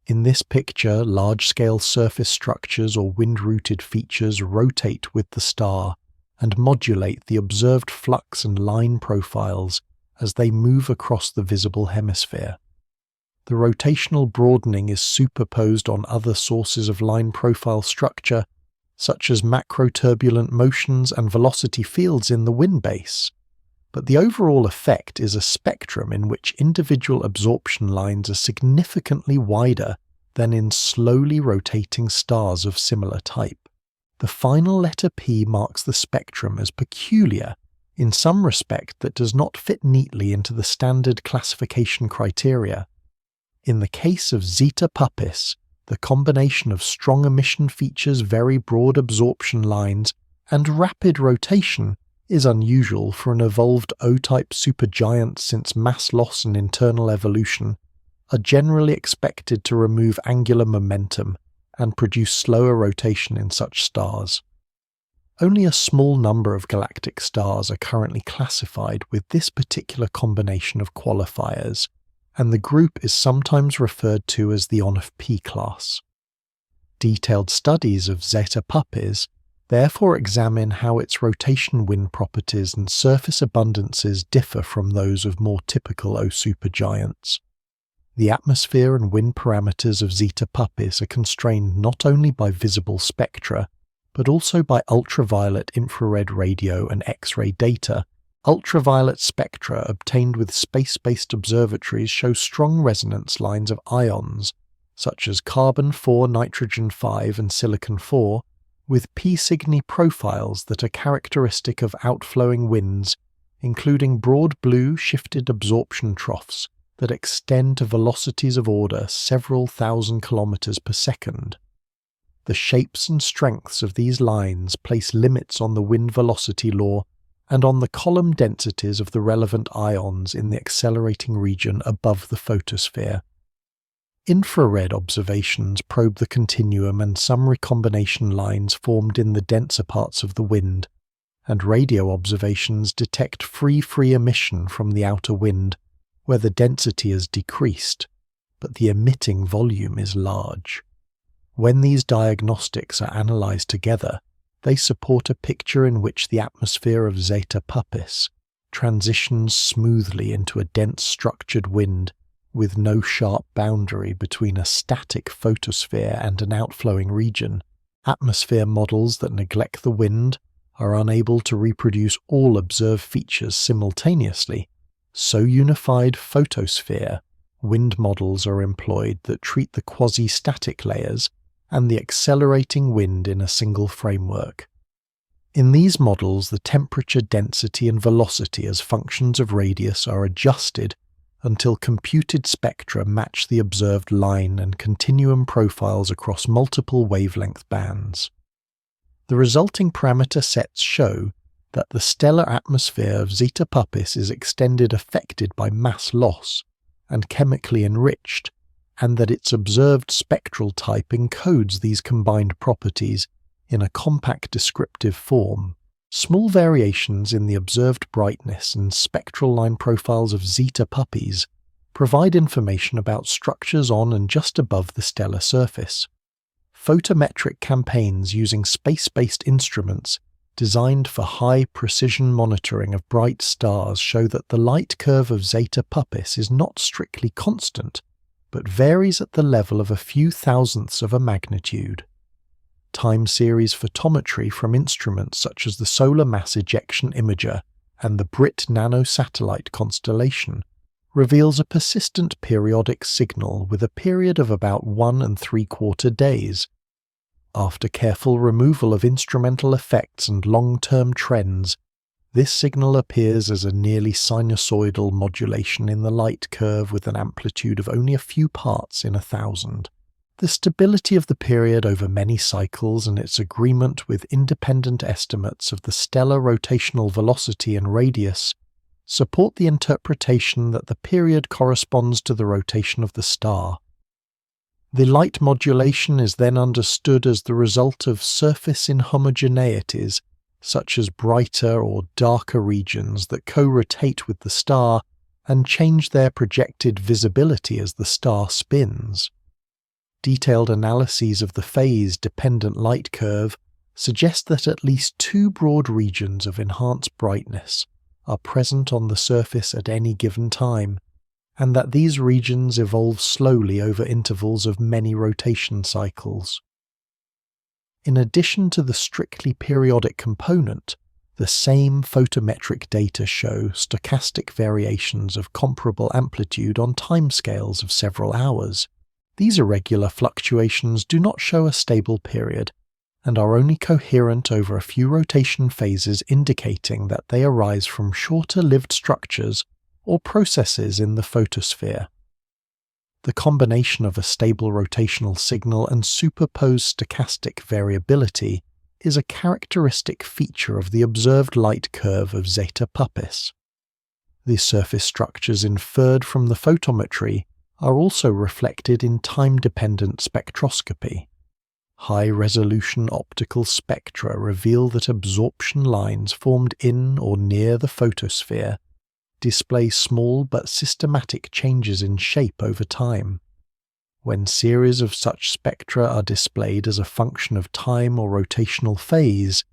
In this picture, large-scale surface structures or wind-rooted features rotate with the star and modulate the observed flux and line profiles as they move across the visible hemisphere. The rotational broadening is superposed on other sources of line profile structure, such as macro-turbulent motions and velocity fields in the wind base. But the overall effect is a spectrum in which individual absorption lines are significantly wider than in slowly rotating stars of similar type. The final letter P marks the spectrum as peculiar in some respect that does not fit neatly into the standard classification criteria. In the case of Zeta Puppis, the combination of strong emission features, very broad absorption lines, and rapid rotation is unusual for an evolved O-type supergiant, since mass loss and internal evolution are generally expected to remove angular momentum and produce slower rotation in such stars. Only a small number of galactic stars are currently classified with this particular combination of qualifiers, and the group is sometimes referred to as the ONF P class. Detailed studies of Zeta Puppis therefore examine how its rotation wind properties and surface abundances differ from those of more typical O supergiants. The atmosphere and wind parameters of Zeta Puppis are constrained not only by visible spectra, but also by ultraviolet, infrared, radio, and X-ray data. Ultraviolet spectra obtained with space-based observatories show strong resonance lines of ions, such as carbon-4, nitrogen-5, and silicon-4, with P Cygni profiles that are characteristic of outflowing winds, including broad blue shifted absorption troughs that extend to velocities of order several thousand kilometers per second. The shapes and strengths of these lines place limits on the wind velocity law and on the column densities of the relevant ions in the accelerating region above the photosphere. Infrared observations probe the continuum and some recombination lines formed in the denser parts of the wind, and radio observations detect free emission from the outer wind, where the density is decreased, but the emitting volume is large. When these diagnostics are analyzed together, they support a picture in which the atmosphere of Zeta Puppis transitions smoothly into a dense structured wind with no sharp boundary between a static photosphere and an outflowing region. Atmosphere models that neglect the wind are unable to reproduce all observed features simultaneously, so unified photosphere wind models are employed that treat the quasi-static layers and the accelerating wind in a single framework. In these models, the temperature, density, and velocity as functions of radius are adjusted until computed spectra match the observed line and continuum profiles across multiple wavelength bands. The resulting parameter sets show that the stellar atmosphere of Zeta Puppis is extended affected by mass loss and chemically enriched, and that its observed spectral type encodes these combined properties in a compact descriptive form. Small variations in the observed brightness and spectral line profiles of Zeta Puppis provide information about structures on and just above the stellar surface. Photometric campaigns using space-based instruments designed for high-precision monitoring of bright stars show that the light curve of Zeta Puppis is not strictly constant, but varies at the level of a few thousandths of a magnitude. Time series photometry from instruments such as the Solar Mass Ejection Imager and the BRIT nanosatellite constellation reveals a persistent periodic signal with a period of about 1 3/4 days. After careful removal of instrumental effects and long-term trends, this signal appears as a nearly sinusoidal modulation in the light curve with an amplitude of only a few parts in 1,000. The stability of the period over many cycles and its agreement with independent estimates of the stellar rotational velocity and radius support the interpretation that the period corresponds to the rotation of the star. The light modulation is then understood as the result of surface inhomogeneities, such as brighter or darker regions that co-rotate with the star and change their projected visibility as the star spins. Detailed analyses of the phase-dependent light curve suggest that at least two broad regions of enhanced brightness are present on the surface at any given time, and that these regions evolve slowly over intervals of many rotation cycles. In addition to the strictly periodic component, the same photometric data show stochastic variations of comparable amplitude on timescales of several hours. These irregular fluctuations do not show a stable period, and are only coherent over a few rotation phases, indicating that they arise from shorter-lived structures or processes in the photosphere. The combination of a stable rotational signal and superposed stochastic variability is a characteristic feature of the observed light curve of Zeta Puppis. The surface structures inferred from the photometry are also reflected in time-dependent spectroscopy. High-resolution optical spectra reveal that absorption lines formed in or near the photosphere display small but systematic changes in shape over time. When series of such spectra are displayed as a function of time or rotational phase,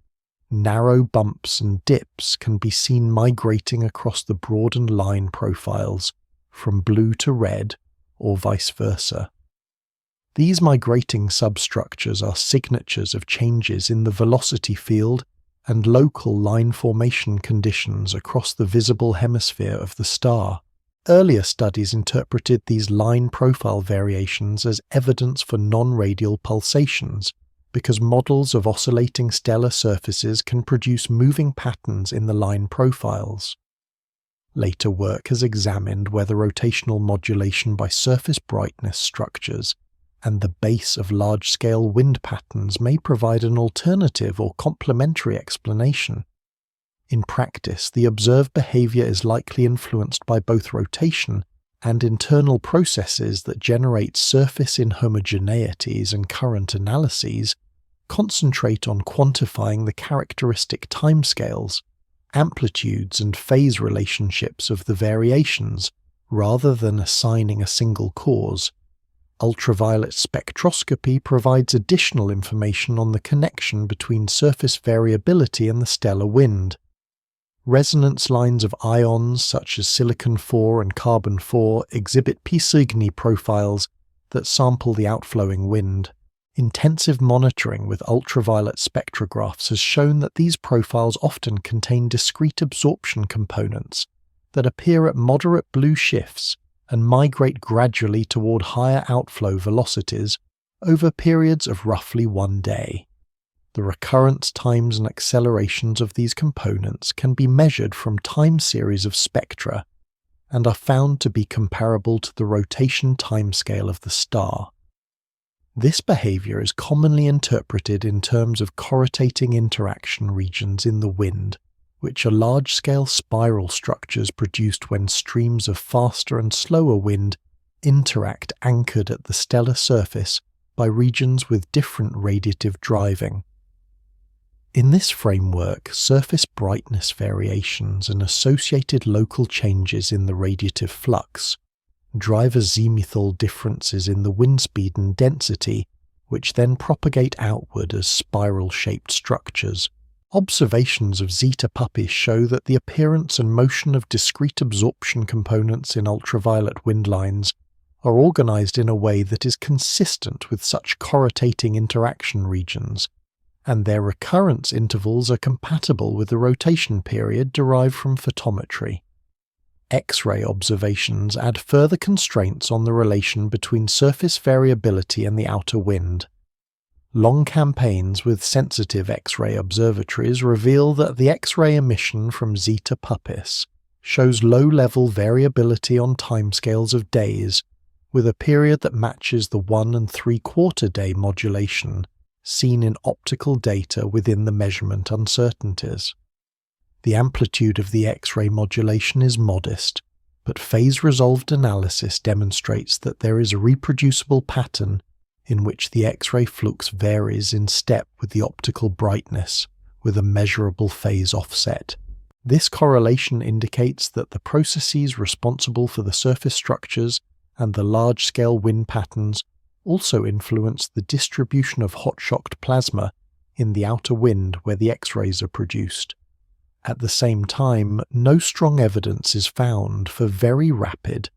narrow bumps and dips can be seen migrating across the broadened line profiles from blue to red or vice versa. These migrating substructures are signatures of changes in the velocity field and local line formation conditions across the visible hemisphere of the star. Earlier studies interpreted these line profile variations as evidence for non-radial pulsations, because models of oscillating stellar surfaces can produce moving patterns in the line profiles. Later work has examined whether rotational modulation by surface brightness structures and the base of large-scale wind patterns may provide an alternative or complementary explanation. In practice, the observed behavior is likely influenced by both rotation and internal processes that generate surface inhomogeneities, and current analyses concentrate on quantifying the characteristic timescales, amplitudes and phase relationships of the variations, rather than assigning a single cause. Ultraviolet spectroscopy provides additional information on the connection between surface variability and the stellar wind. Resonance lines of ions such as silicon-4 and carbon-4 exhibit P Cygni profiles that sample the outflowing wind. Intensive monitoring with ultraviolet spectrographs has shown that these profiles often contain discrete absorption components that appear at moderate blue shifts and migrate gradually toward higher outflow velocities over periods of roughly 1 day. The recurrence times and accelerations of these components can be measured from time series of spectra and are found to be comparable to the rotation timescale of the star. This behavior is commonly interpreted in terms of correlating interaction regions in the wind, which are large-scale spiral structures produced when streams of faster and slower wind interact anchored at the stellar surface by regions with different radiative driving. In this framework, surface brightness variations and associated local changes in the radiative flux drive azimuthal differences in the wind speed and density, which then propagate outward as spiral-shaped structures. Observations of Zeta Puppis show that the appearance and motion of discrete absorption components in ultraviolet wind lines are organized in a way that is consistent with such correlating interaction regions, and their recurrence intervals are compatible with the rotation period derived from photometry. X-ray observations add further constraints on the relation between surface variability and the outer wind. Long campaigns with sensitive X-ray observatories reveal that the X-ray emission from Zeta Puppis shows low-level variability on timescales of days, with a period that matches the 1 3/4 day modulation seen in optical data within the measurement uncertainties. The amplitude of the X-ray modulation is modest, but phase-resolved analysis demonstrates that there is a reproducible pattern in which the X-ray flux varies in step with the optical brightness, with a measurable phase offset. This correlation indicates that the processes responsible for the surface structures and the large-scale wind patterns also influence the distribution of hot-shocked plasma in the outer wind where the X-rays are produced. At the same time, no strong evidence is found for very rapid,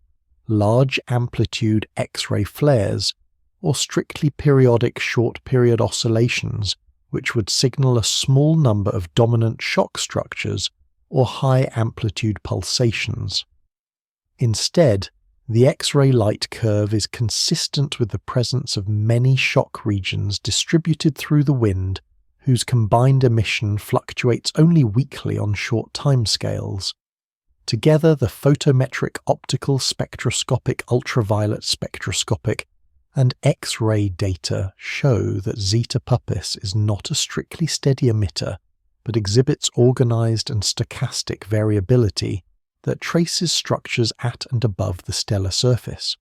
large amplitude X-ray flares or strictly periodic short-period oscillations which would signal a small number of dominant shock structures or high-amplitude pulsations. Instead, the X-ray light curve is consistent with the presence of many shock regions distributed through the wind whose combined emission fluctuates only weakly on short timescales. Together, the photometric optical spectroscopic, ultraviolet spectroscopic, and X-ray data show that Zeta Puppis is not a strictly steady emitter, but exhibits organized and stochastic variability that traces structures at and above the stellar surface.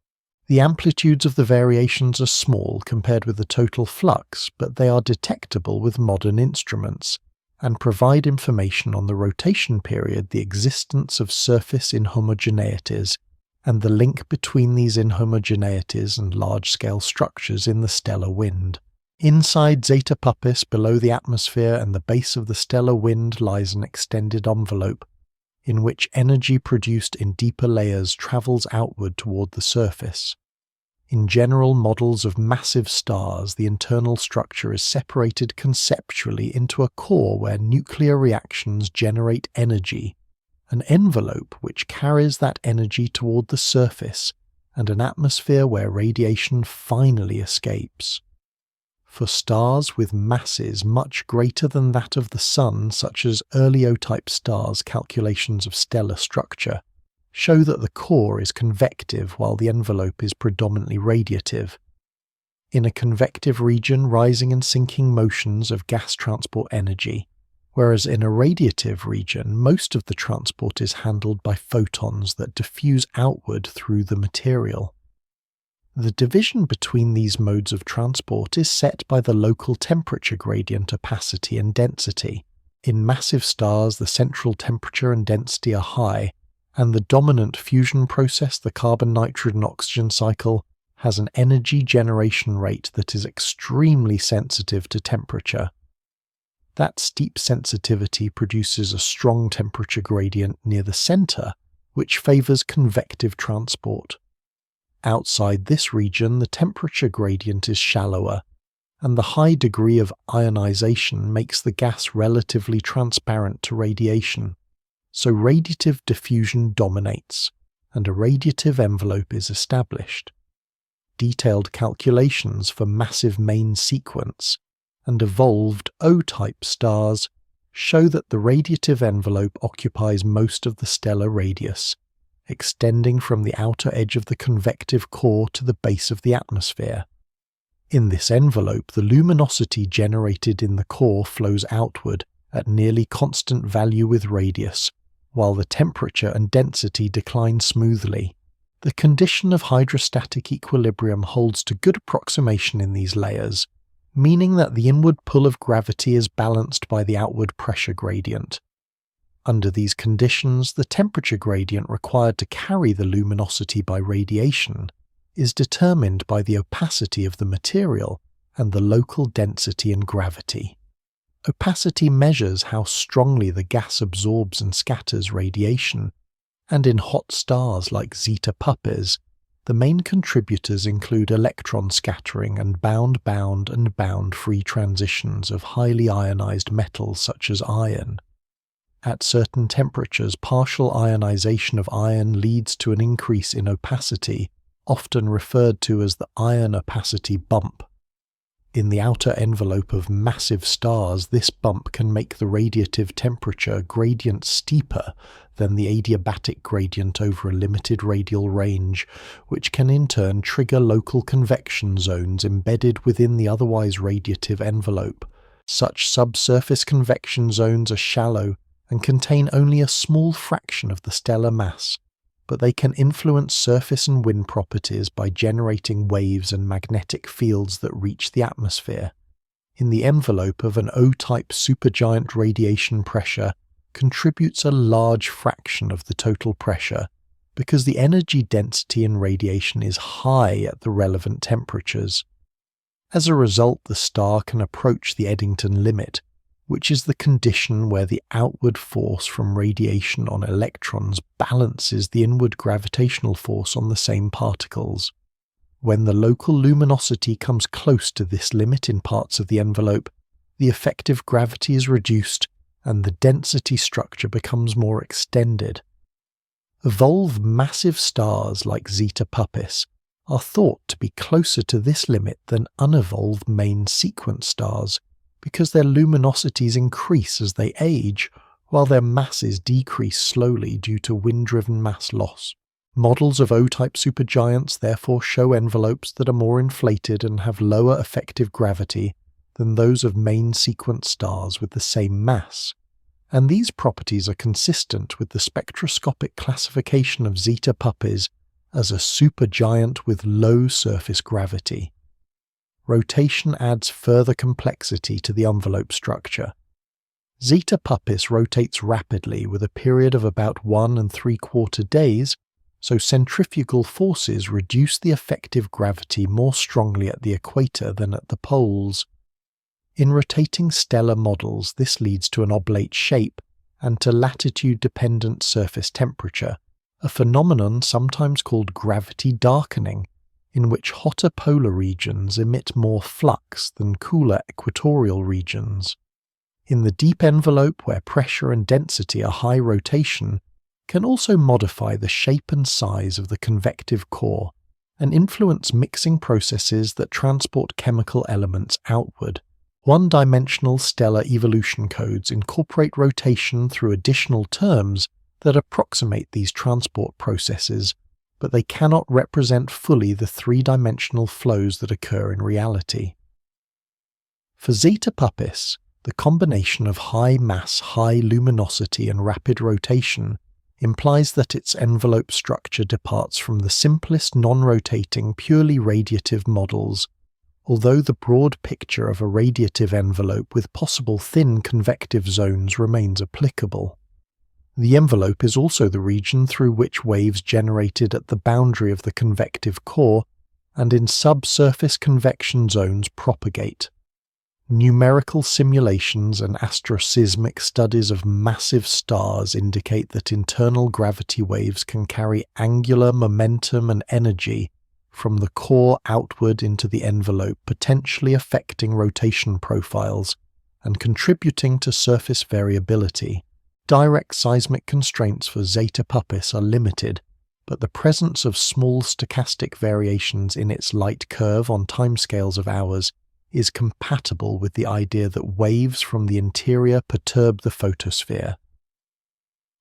The amplitudes of the variations are small compared with the total flux, but they are detectable with modern instruments, and provide information on the rotation period, the existence of surface inhomogeneities, and the link between these inhomogeneities and large-scale structures in the stellar wind. Inside Zeta Puppis, below the atmosphere and the base of the stellar wind, lies an extended envelope, in which energy produced in deeper layers travels outward toward the surface. In general models of massive stars, the internal structure is separated conceptually into a core where nuclear reactions generate energy, an envelope which carries that energy toward the surface, and an atmosphere where radiation finally escapes. For stars with masses much greater than that of the Sun, such as early O-type stars, calculations of stellar structure show that the core is convective while the envelope is predominantly radiative. In a convective region, rising and sinking motions of gas transport energy, whereas in a radiative region, most of the transport is handled by photons that diffuse outward through the material. The division between these modes of transport is set by the local temperature gradient, opacity, and density. In massive stars, the central temperature and density are high, and the dominant fusion process, the carbon-nitrogen-oxygen cycle, has an energy generation rate that is extremely sensitive to temperature. That steep sensitivity produces a strong temperature gradient near the center, which favors convective transport. Outside this region, the temperature gradient is shallower, and the high degree of ionization makes the gas relatively transparent to radiation, so radiative diffusion dominates, and a radiative envelope is established. Detailed calculations for massive main sequence and evolved O-type stars show that the radiative envelope occupies most of the stellar radius, extending from the outer edge of the convective core to the base of the atmosphere. In this envelope, the luminosity generated in the core flows outward at nearly constant value with radius, while the temperature and density decline smoothly. The condition of hydrostatic equilibrium holds to good approximation in these layers, meaning that the inward pull of gravity is balanced by the outward pressure gradient. Under these conditions, the temperature gradient required to carry the luminosity by radiation is determined by the opacity of the material and the local density and gravity. Opacity measures how strongly the gas absorbs and scatters radiation, and in hot stars like Zeta Puppis, the main contributors include electron scattering and bound-bound and bound-free transitions of highly ionized metals such as iron. At certain temperatures, partial ionization of iron leads to an increase in opacity, often referred to as the iron opacity bump. In the outer envelope of massive stars, this bump can make the radiative temperature gradient steeper than the adiabatic gradient over a limited radial range, which can in turn trigger local convection zones embedded within the otherwise radiative envelope. Such subsurface convection zones are shallow and contain only a small fraction of the stellar mass, but they can influence surface and wind properties by generating waves and magnetic fields that reach the atmosphere. In the envelope of an O-type supergiant, radiation pressure contributes a large fraction of the total pressure, because the energy density in radiation is high at the relevant temperatures. As a result, the star can approach the Eddington limit, which is the condition where the outward force from radiation on electrons balances the inward gravitational force on the same particles. When the local luminosity comes close to this limit in parts of the envelope, the effective gravity is reduced and the density structure becomes more extended. Evolved massive stars like Zeta Puppis are thought to be closer to this limit than unevolved main sequence stars, because their luminosities increase as they age, while their masses decrease slowly due to wind-driven mass loss. Models of O-type supergiants therefore show envelopes that are more inflated and have lower effective gravity than those of main sequence stars with the same mass, and these properties are consistent with the spectroscopic classification of Zeta Puppis as a supergiant with low surface gravity. Rotation adds further complexity to the envelope structure. Zeta Puppis rotates rapidly with a period of about 1 3/4 days, so centrifugal forces reduce the effective gravity more strongly at the equator than at the poles. In rotating stellar models, this leads to an oblate shape and to latitude-dependent surface temperature, a phenomenon sometimes called gravity darkening, in which hotter polar regions emit more flux than cooler equatorial regions. In the deep envelope where pressure and density are high, rotation can also modify the shape and size of the convective core and influence mixing processes that transport chemical elements outward. One-dimensional stellar evolution codes incorporate rotation through additional terms that approximate these transport processes, but they cannot represent fully the three-dimensional flows that occur in reality. For Zeta Puppis, the combination of high mass, high luminosity and rapid rotation implies that its envelope structure departs from the simplest non-rotating, purely radiative models, although the broad picture of a radiative envelope with possible thin convective zones remains applicable. The envelope is also the region through which waves generated at the boundary of the convective core and in subsurface convection zones propagate. Numerical simulations and astroseismic studies of massive stars indicate that internal gravity waves can carry angular momentum and energy from the core outward into the envelope, potentially affecting rotation profiles and contributing to surface variability. Direct seismic constraints for Zeta Puppis are limited, but the presence of small stochastic variations in its light curve on timescales of hours is compatible with the idea that waves from the interior perturb the photosphere.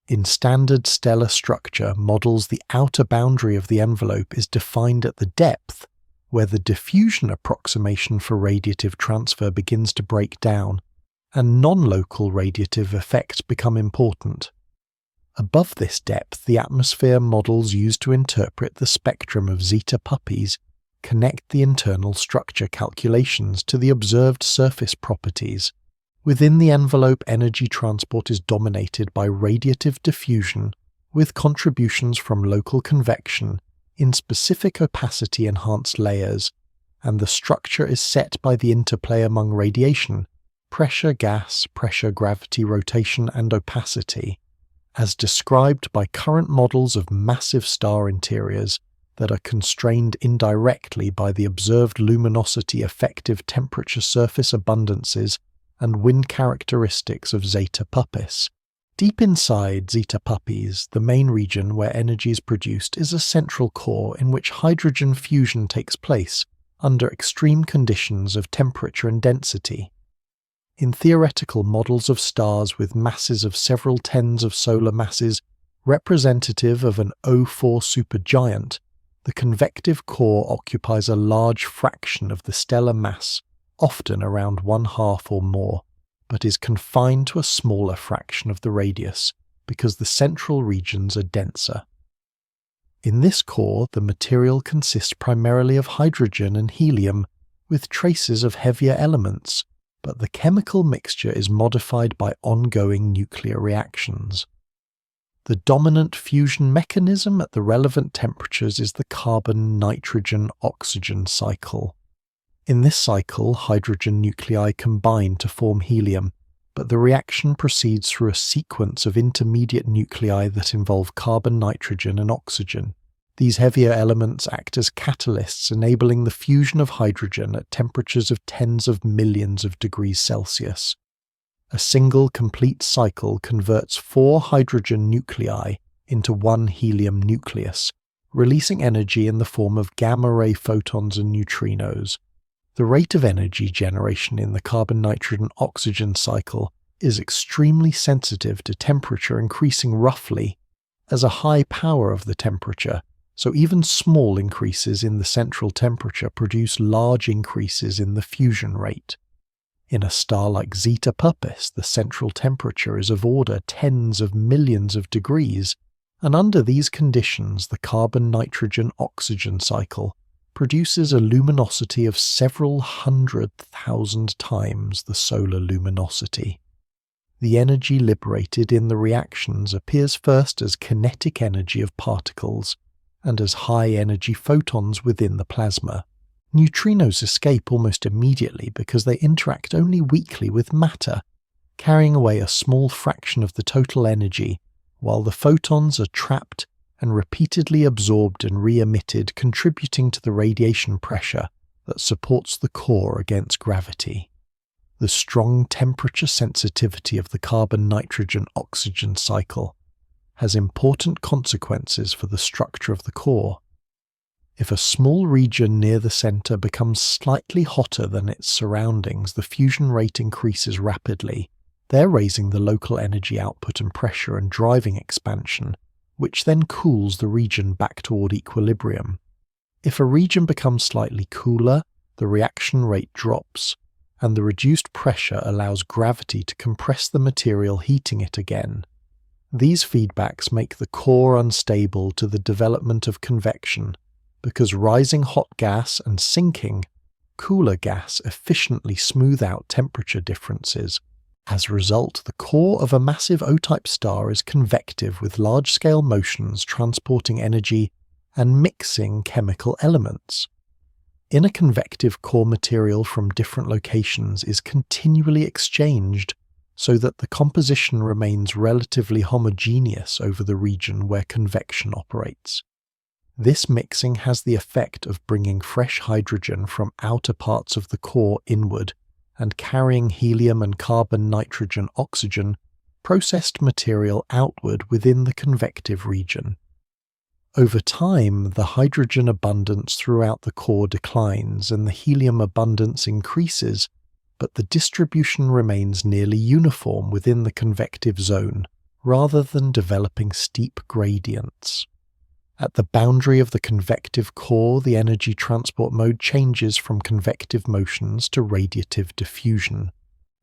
In standard stellar structure models, the outer boundary of the envelope is defined at the depth where the diffusion approximation for radiative transfer begins to break down, and non-local radiative effects become important. Above this depth, the atmosphere models used to interpret the spectrum of Zeta Puppis connect the internal structure calculations to the observed surface properties. Within the envelope, energy transport is dominated by radiative diffusion, with contributions from local convection in specific opacity-enhanced layers, and the structure is set by the interplay among radiation, pressure, gas, pressure, gravity, rotation, and opacity, as described by current models of massive star interiors that are constrained indirectly by the observed luminosity, effective temperature, surface abundances, and wind characteristics of Zeta Puppis. Deep inside Zeta Puppis, the main region where energy is produced is a central core in which hydrogen fusion takes place under extreme conditions of temperature and density. In theoretical models of stars with masses of several tens of solar masses representative of an O4 supergiant, the convective core occupies a large fraction of the stellar mass, often around 1/2 or more, but is confined to a smaller fraction of the radius because the central regions are denser. In this core, the material consists primarily of hydrogen and helium with traces of heavier elements, but the chemical mixture is modified by ongoing nuclear reactions. The dominant fusion mechanism at the relevant temperatures is the carbon-nitrogen-oxygen cycle. In this cycle, hydrogen nuclei combine to form helium, but the reaction proceeds through a sequence of intermediate nuclei that involve carbon, nitrogen, and oxygen. These heavier elements act as catalysts, enabling the fusion of hydrogen at temperatures of tens of millions of degrees Celsius. A single complete cycle converts 4 hydrogen nuclei into 1 helium nucleus, releasing energy in the form of gamma-ray photons and neutrinos. The rate of energy generation in the carbon-nitrogen-oxygen cycle is extremely sensitive to temperature increasing roughly as a high power of the temperature, so even small increases in the central temperature produce large increases in the fusion rate. In a star like Zeta Puppis, the central temperature is of order tens of millions of degrees, and under these conditions the carbon-nitrogen-oxygen cycle produces a luminosity of several 100,000 times the solar luminosity. The energy liberated in the reactions appears first as kinetic energy of particles and as high-energy photons within the plasma. Neutrinos escape almost immediately because they interact only weakly with matter, carrying away a small fraction of the total energy, while the photons are trapped and repeatedly absorbed and re-emitted, contributing to the radiation pressure that supports the core against gravity. The strong temperature sensitivity of the carbon-nitrogen-oxygen cycle has important consequences for the structure of the core. If a small region near the center becomes slightly hotter than its surroundings, the fusion rate increases rapidly, there raising the local energy output and pressure and driving expansion, which then cools the region back toward equilibrium. If a region becomes slightly cooler, the reaction rate drops, and the reduced pressure allows gravity to compress the material heating it again. These feedbacks make the core unstable to the development of convection, because rising hot gas and sinking cooler gas efficiently smooth out temperature differences. As a result, the core of a massive O-type star is convective with large-scale motions transporting energy and mixing chemical elements. In a convective core, material from different locations is continually exchanged so that the composition remains relatively homogeneous over the region where convection operates. This mixing has the effect of bringing fresh hydrogen from outer parts of the core inward and carrying helium and carbon-nitrogen-oxygen processed material outward within the convective region. Over time, the hydrogen abundance throughout the core declines and the helium abundance increases, but the distribution remains nearly uniform within the convective zone, rather than developing steep gradients. At the boundary of the convective core, the energy transport mode changes from convective motions to radiative diffusion.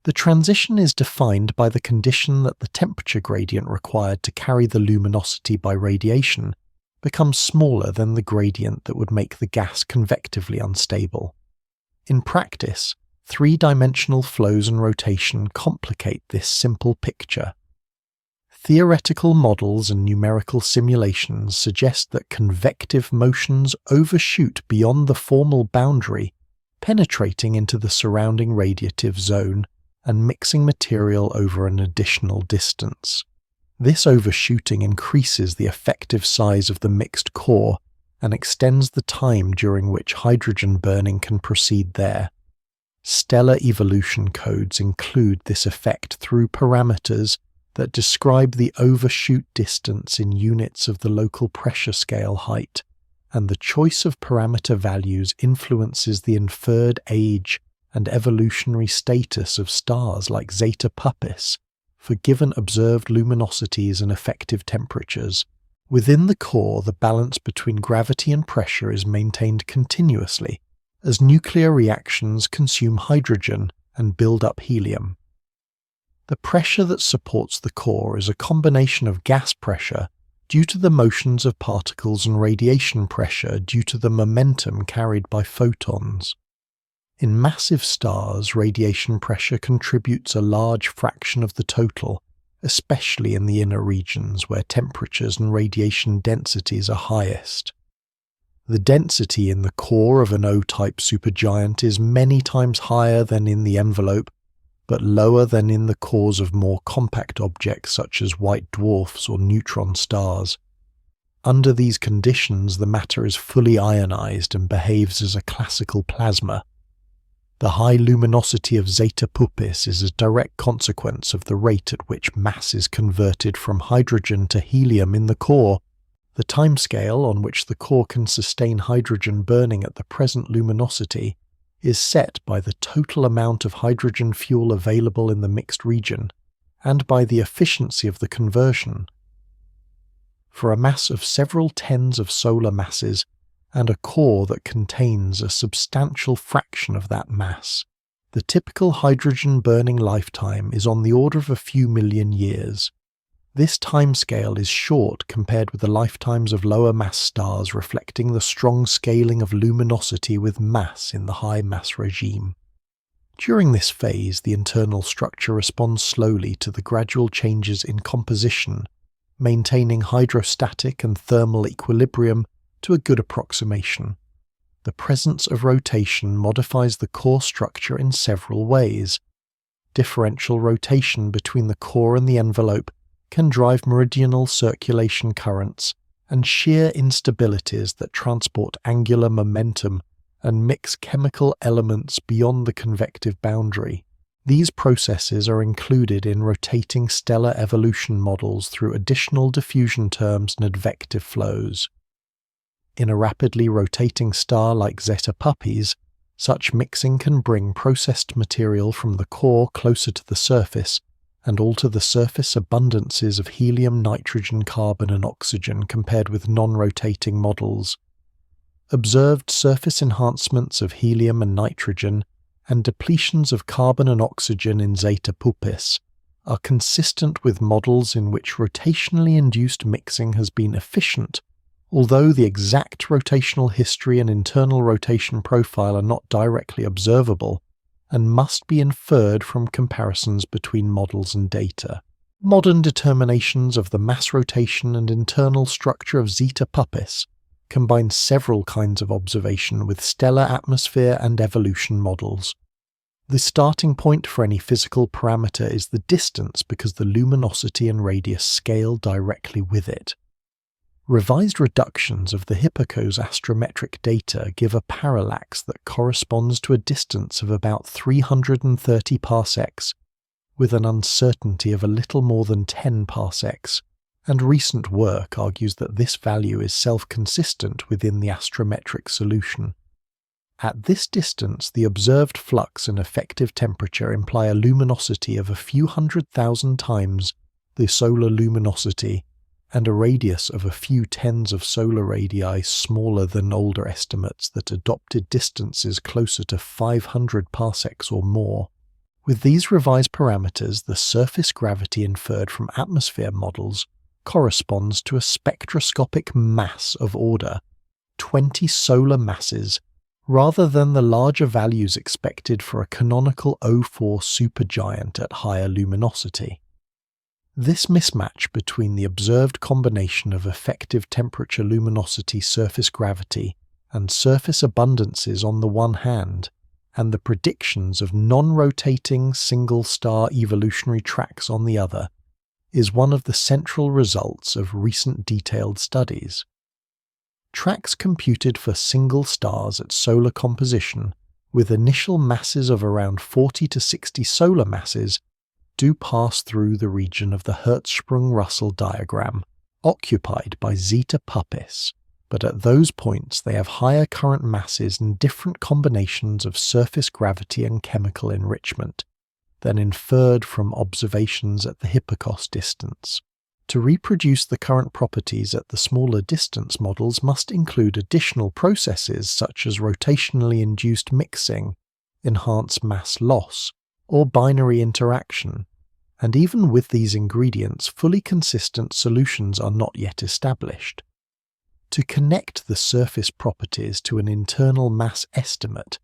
The transition is defined by the condition that the temperature gradient required to carry the luminosity by radiation becomes smaller than the gradient that would make the gas convectively unstable. In practice, three-dimensional flows and rotation complicate this simple picture. Theoretical models and numerical simulations suggest that convective motions overshoot beyond the formal boundary, penetrating into the surrounding radiative zone and mixing material over an additional distance. This overshooting increases the effective size of the mixed core and extends the time during which hydrogen burning can proceed there. Stellar evolution codes include this effect through parameters that describe the overshoot distance in units of the local pressure scale height, and the choice of parameter values influences the inferred age and evolutionary status of stars like Zeta Puppis for given observed luminosities and effective temperatures. Within the core, the balance between gravity and pressure is maintained continuously as nuclear reactions consume hydrogen and build up helium. The pressure that supports the core is a combination of gas pressure due to the motions of particles and radiation pressure due to the momentum carried by photons. In massive stars, radiation pressure contributes a large fraction of the total, especially in the inner regions where temperatures and radiation densities are highest. The density in the core of an O-type supergiant is many times higher than in the envelope, but lower than in the cores of more compact objects such as white dwarfs or neutron stars. Under these conditions, the matter is fully ionized and behaves as a classical plasma. The high luminosity of Zeta Puppis is a direct consequence of the rate at which mass is converted from hydrogen to helium in the core. The timescale on which the core can sustain hydrogen burning at the present luminosity is set by the total amount of hydrogen fuel available in the mixed region, and by the efficiency of the conversion. For a mass of several tens of solar masses, and a core that contains a substantial fraction of that mass, the typical hydrogen-burning lifetime is on the order of a few million years. This timescale is short compared with the lifetimes of lower-mass stars, reflecting the strong scaling of luminosity with mass in the high-mass regime. During this phase, the internal structure responds slowly to the gradual changes in composition, maintaining hydrostatic and thermal equilibrium to a good approximation. The presence of rotation modifies the core structure in several ways. Differential rotation between the core and the envelope can drive meridional circulation currents and shear instabilities that transport angular momentum and mix chemical elements beyond the convective boundary. These processes are included in rotating stellar evolution models through additional diffusion terms and advective flows. In a rapidly rotating star like Zeta Puppis, such mixing can bring processed material from the core closer to the surface and alter the surface abundances of helium, nitrogen, carbon, and oxygen compared with non-rotating models. Observed surface enhancements of helium and nitrogen and depletions of carbon and oxygen in Zeta Puppis are consistent with models in which rotationally induced mixing has been efficient, although the exact rotational history and internal rotation profile are not directly observable and must be inferred from comparisons between models and data. Modern determinations of the mass rotation and internal structure of Zeta Puppis combine several kinds of observation with stellar atmosphere and evolution models. The starting point for any physical parameter is the distance because the luminosity and radius scale directly with it. Revised reductions of the Hipparcos astrometric data give a parallax that corresponds to a distance of about 330 parsecs, with an uncertainty of a little more than 10 parsecs, and recent work argues that this value is self-consistent within the astrometric solution. At this distance, the observed flux and effective temperature imply a luminosity of a few 100,000 times the solar luminosity, and a radius of a few tens of solar radii smaller than older estimates that adopted distances closer to 500 parsecs or more. With these revised parameters, the surface gravity inferred from atmosphere models corresponds to a spectroscopic mass of order 20 solar masses, rather than the larger values expected for a canonical O4 supergiant at higher luminosity. This mismatch between the observed combination of effective temperature, luminosity, surface gravity, and surface abundances on the one hand, and the predictions of non-rotating single-star evolutionary tracks on the other, is one of the central results of recent detailed studies. Tracks computed for single stars at solar composition, with initial masses of around 40 to 60 solar masses, do pass through the region of the Hertzsprung-Russell diagram, occupied by Zeta Puppis, but at those points they have higher current masses and different combinations of surface gravity and chemical enrichment than inferred from observations at the Hipparcos distance. To reproduce the current properties at the smaller distance, models must include additional processes such as rotationally induced mixing, enhanced mass loss, or binary interaction, and even with these ingredients, fully consistent solutions are not yet established. To connect the surface properties to an internal mass estimate,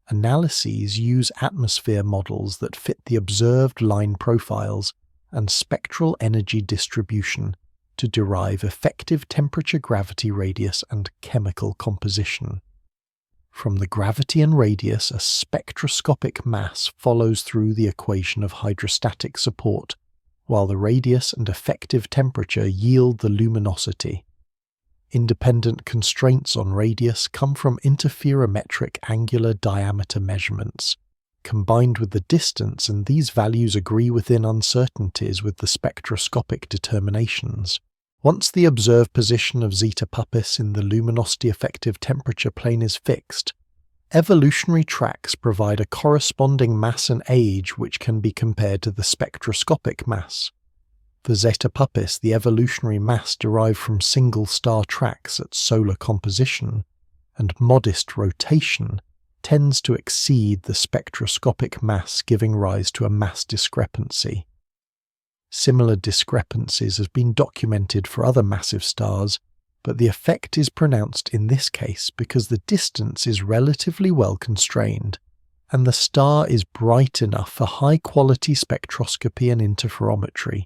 analyses use atmosphere models that fit the observed line profiles and spectral energy distribution to derive effective temperature, gravity, radius, and chemical composition. From the gravity and radius, a spectroscopic mass follows through the equation of hydrostatic support, while the radius and effective temperature yield the luminosity. Independent constraints on radius come from interferometric angular diameter measurements, combined with the distance, and these values agree within uncertainties with the spectroscopic determinations. Once the observed position of Zeta Puppis in the luminosity effective temperature plane is fixed, evolutionary tracks provide a corresponding mass and age which can be compared to the spectroscopic mass. For Zeta Puppis, the evolutionary mass derived from single star tracks at solar composition and modest rotation tends to exceed the spectroscopic mass, giving rise to a mass discrepancy. Similar discrepancies have been documented for other massive stars, but the effect is pronounced in this case because the distance is relatively well constrained, and the star is bright enough for high-quality spectroscopy and interferometry.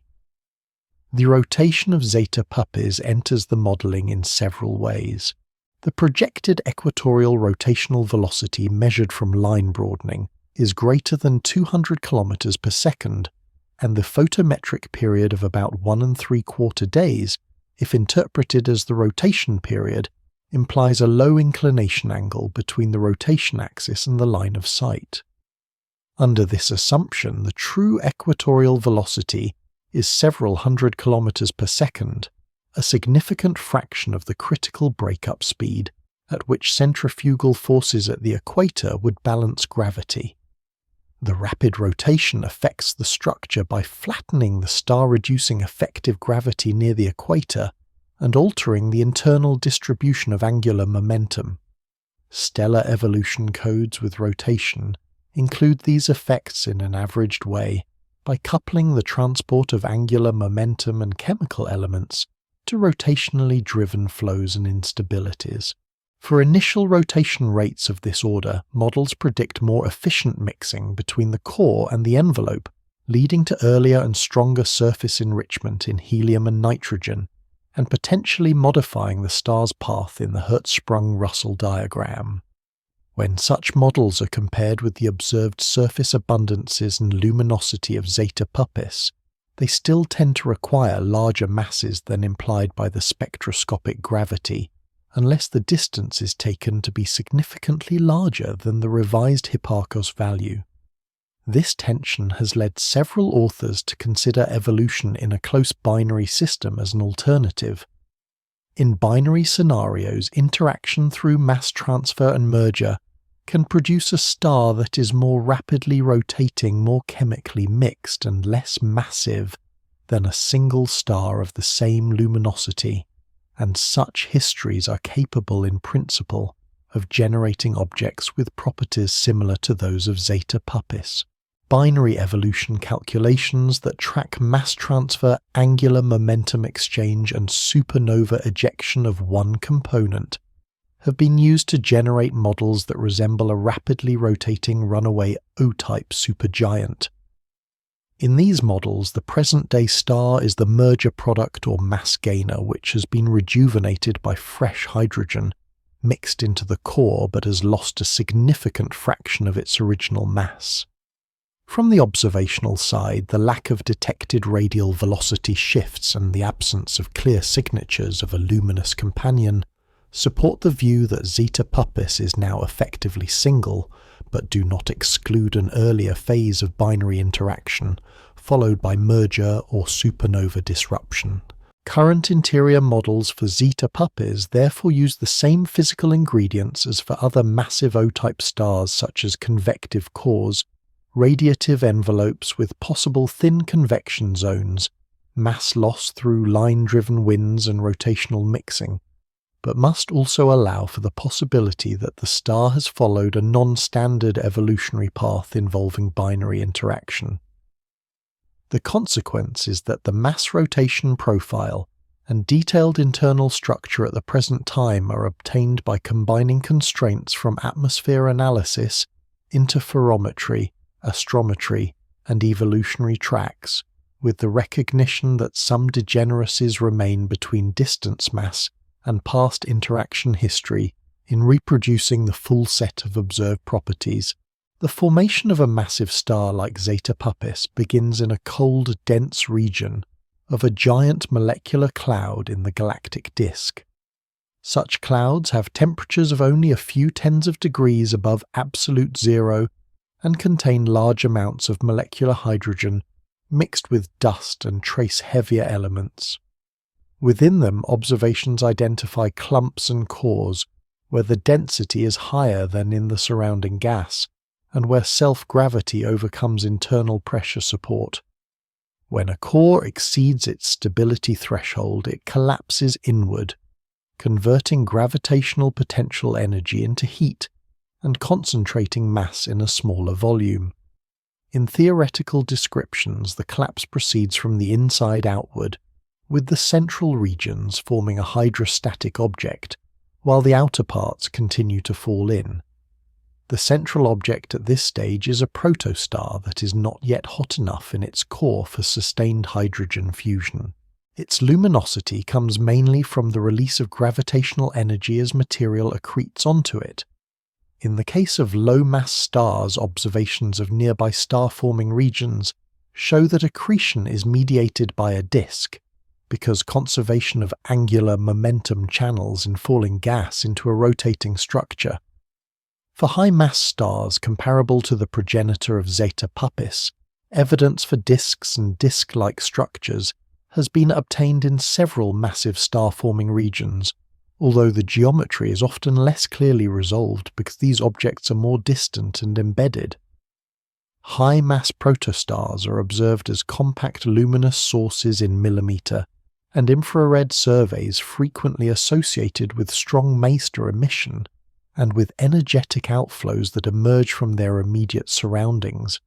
The rotation of Zeta Puppis enters the modelling in several ways. The projected equatorial rotational velocity measured from line broadening is greater than 200 km per second, and the photometric period of about 1 3/4 days, if interpreted as the rotation period, implies a low inclination angle between the rotation axis and the line of sight. Under this assumption, the true equatorial velocity is several hundred kilometers per second, a significant fraction of the critical breakup speed at which centrifugal forces at the equator would balance gravity. The rapid rotation affects the structure by flattening the star-reducing effective gravity near the equator and altering the internal distribution of angular momentum. Stellar evolution codes with rotation include these effects in an averaged way by coupling the transport of angular momentum and chemical elements to rotationally driven flows and instabilities. For initial rotation rates of this order, models predict more efficient mixing between the core and the envelope, leading to earlier and stronger surface enrichment in helium and nitrogen, and potentially modifying the star's path in the Hertzsprung-Russell diagram. When such models are compared with the observed surface abundances and luminosity of Zeta Puppis, they still tend to require larger masses than implied by the spectroscopic gravity, unless the distance is taken to be significantly larger than the revised Hipparcos value. This tension has led several authors to consider evolution in a close binary system as an alternative. In binary scenarios, interaction through mass transfer and merger can produce a star that is more rapidly rotating, more chemically mixed, and less massive than a single star of the same luminosity, and such histories are capable in principle of generating objects with properties similar to those of Zeta Puppis. Binary evolution calculations that track mass transfer, angular momentum exchange, and supernova ejection of one component have been used to generate models that resemble a rapidly rotating runaway O-type supergiant. In these models, the present-day star is the merger product or mass gainer, which has been rejuvenated by fresh hydrogen, mixed into the core but has lost a significant fraction of its original mass. From the observational side, the lack of detected radial velocity shifts and the absence of clear signatures of a luminous companion support the view that Zeta Puppis is now effectively single, but do not exclude an earlier phase of binary interaction, followed by merger or supernova disruption. Current interior models for Zeta Puppis therefore use the same physical ingredients as for other massive O-type stars such as convective cores, radiative envelopes with possible thin convection zones, mass loss through line-driven winds and rotational mixing, but must also allow for the possibility that the star has followed a non-standard evolutionary path involving binary interaction. The consequence is that the mass rotation profile and detailed internal structure at the present time are obtained by combining constraints from atmosphere analysis, interferometry, astrometry, and evolutionary tracks, with the recognition that some degeneracies remain between distance mass and past interaction history in reproducing the full set of observed properties. The formation of a massive star like Zeta Puppis begins in a cold, dense region of a giant molecular cloud in the galactic disk. Such clouds have temperatures of only a few tens of degrees above absolute zero and contain large amounts of molecular hydrogen mixed with dust and trace heavier elements. Within them, observations identify clumps and cores where the density is higher than in the surrounding gas, and where self-gravity overcomes internal pressure support. When a core exceeds its stability threshold, it collapses inward, converting gravitational potential energy into heat and concentrating mass in a smaller volume. In theoretical descriptions, the collapse proceeds from the inside outward, with the central regions forming a hydrostatic object, while the outer parts continue to fall in. The central object at this stage is a protostar that is not yet hot enough in its core for sustained hydrogen fusion. Its luminosity comes mainly from the release of gravitational energy as material accretes onto it. In the case of low-mass stars, observations of nearby star-forming regions show that accretion is mediated by a disk, because conservation of angular momentum channels in falling gas into a rotating structure. For high-mass stars comparable to the progenitor of Zeta Puppis, evidence for disks and disk-like structures has been obtained in several massive star-forming regions, although the geometry is often less clearly resolved because these objects are more distant and embedded. High-mass protostars are observed as compact luminous sources in millimeter, and infrared surveys frequently associated with strong master emission and with energetic outflows that emerge from their immediate surroundings.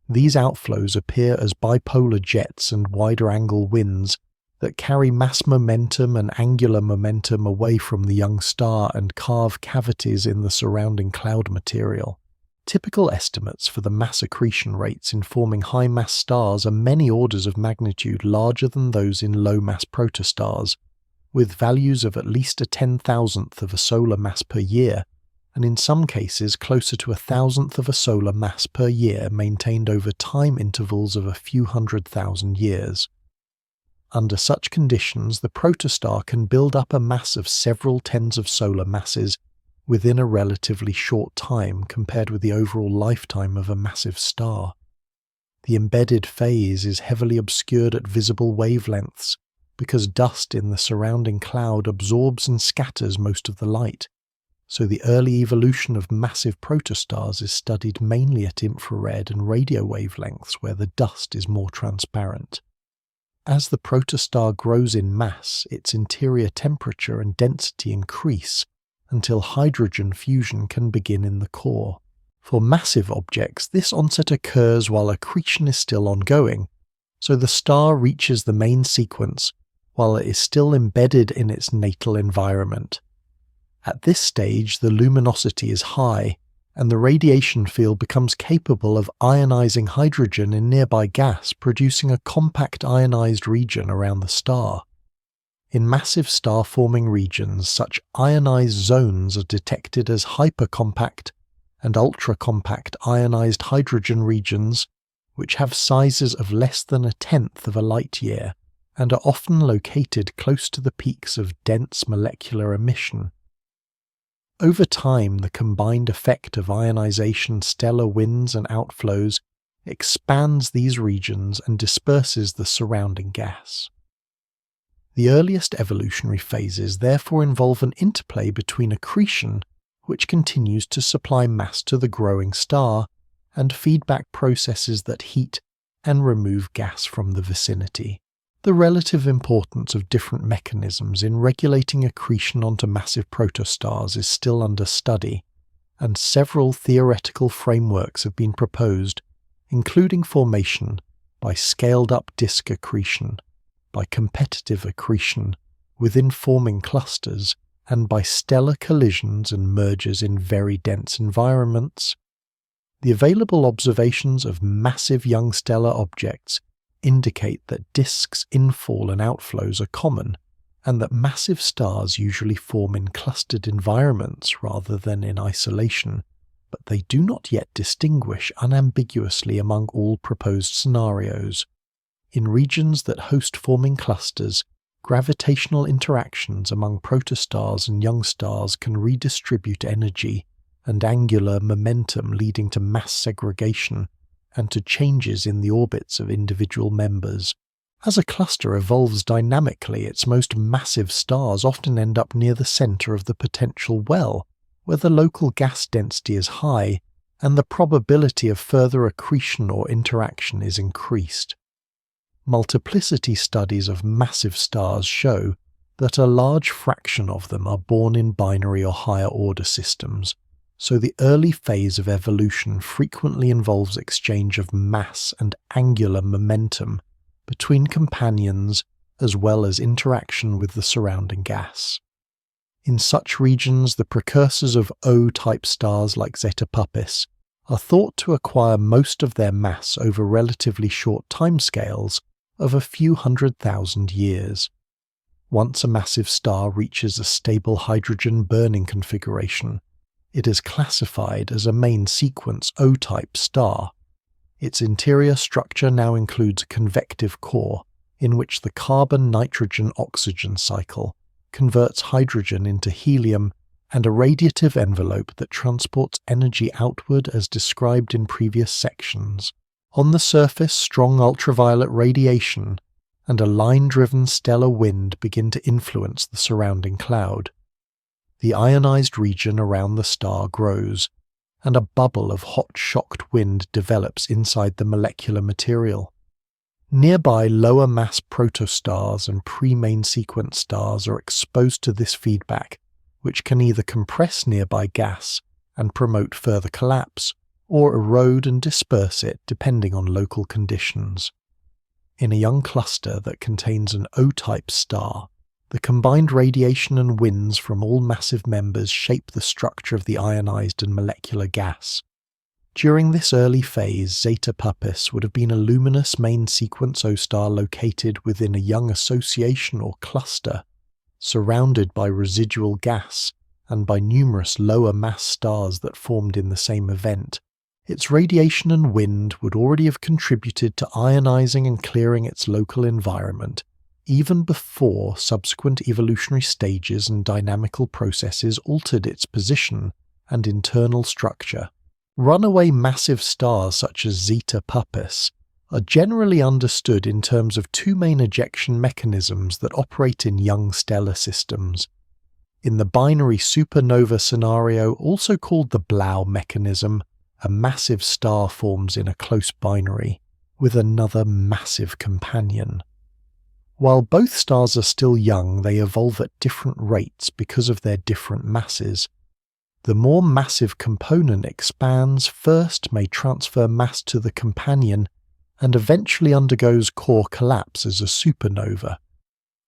These outflows appear as bipolar jets and wider-angle winds that carry mass momentum and angular momentum away from the young star and carve cavities in the surrounding cloud material. Typical estimates for the mass accretion rates in forming high-mass stars are many orders of magnitude larger than those in low-mass protostars, with values of at least a 10,000th of a solar mass per year, and in some cases closer to 1,000th of a solar mass per year maintained over time intervals of a few 100,000 years. Under such conditions, the protostar can build up a mass of several tens of solar masses within a relatively short time compared with the overall lifetime of a massive star. The embedded phase is heavily obscured at visible wavelengths because dust in the surrounding cloud absorbs and scatters most of the light, so the early evolution of massive protostars is studied mainly at infrared and radio wavelengths where the dust is more transparent. As the protostar grows in mass, its interior temperature and density increase until hydrogen fusion can begin in the core. For massive objects, this onset occurs while accretion is still ongoing, so the star reaches the main sequence while it is still embedded in its natal environment. At this stage, the luminosity is high, and the radiation field becomes capable of ionizing hydrogen in nearby gas, producing a compact ionized region around the star. In massive star-forming regions, such ionized zones are detected as hypercompact and ultra-compact ionized hydrogen regions, which have sizes of less than a tenth of a light-year and are often located close to the peaks of dense molecular emission. Over time, the combined effect of ionization, stellar winds and outflows expands these regions and disperses the surrounding gas. The earliest evolutionary phases therefore involve an interplay between accretion, which continues to supply mass to the growing star, and feedback processes that heat and remove gas from the vicinity. The relative importance of different mechanisms in regulating accretion onto massive protostars is still under study, and several theoretical frameworks have been proposed, including formation by scaled-up disk accretion, by competitive accretion within forming clusters, and by stellar collisions and mergers in very dense environments. The available observations of massive young stellar objects indicate that disks' infall and outflows are common, and that massive stars usually form in clustered environments rather than in isolation, but they do not yet distinguish unambiguously among all proposed scenarios. In regions that host forming clusters, gravitational interactions among protostars and young stars can redistribute energy and angular momentum, leading to mass segregation and to changes in the orbits of individual members. As a cluster evolves dynamically, its most massive stars often end up near the center of the potential well, where the local gas density is high and the probability of further accretion or interaction is increased. Multiplicity studies of massive stars show that a large fraction of them are born in binary or higher order systems, so the early phase of evolution frequently involves exchange of mass and angular momentum between companions as well as interaction with the surrounding gas. In such regions, the precursors of O-type stars like Zeta Puppis are thought to acquire most of their mass over relatively short timescales of a few 100,000 years. Once a massive star reaches a stable hydrogen burning configuration, it is classified as a main sequence O-type star. Its interior structure now includes a convective core, in which the carbon-nitrogen-oxygen cycle converts hydrogen into helium, and a radiative envelope that transports energy outward as described in previous sections. On the surface, strong ultraviolet radiation and a line-driven stellar wind begin to influence the surrounding cloud. The ionized region around the star grows, and a bubble of hot shocked wind develops inside the molecular material. Nearby lower mass protostars and pre-main sequence stars are exposed to this feedback, which can either compress nearby gas and promote further collapse, or erode and disperse it depending on local conditions. In a young cluster that contains an O-type star, the combined radiation and winds from all massive members shape the structure of the ionized and molecular gas. During this early phase, Zeta Puppis would have been a luminous main sequence O-star located within a young association or cluster, surrounded by residual gas and by numerous lower mass stars that formed in the same event. Its radiation and wind would already have contributed to ionizing and clearing its local environment, even before subsequent evolutionary stages and dynamical processes altered its position and internal structure. Runaway massive stars such as Zeta Puppis are generally understood in terms of two main ejection mechanisms that operate in young stellar systems. In the binary supernova scenario, also called the Blau mechanism, a massive star forms in a close binary with another massive companion. While both stars are still young, they evolve at different rates because of their different masses. The more massive component expands first, may transfer mass to the companion, and eventually undergoes core collapse as a supernova.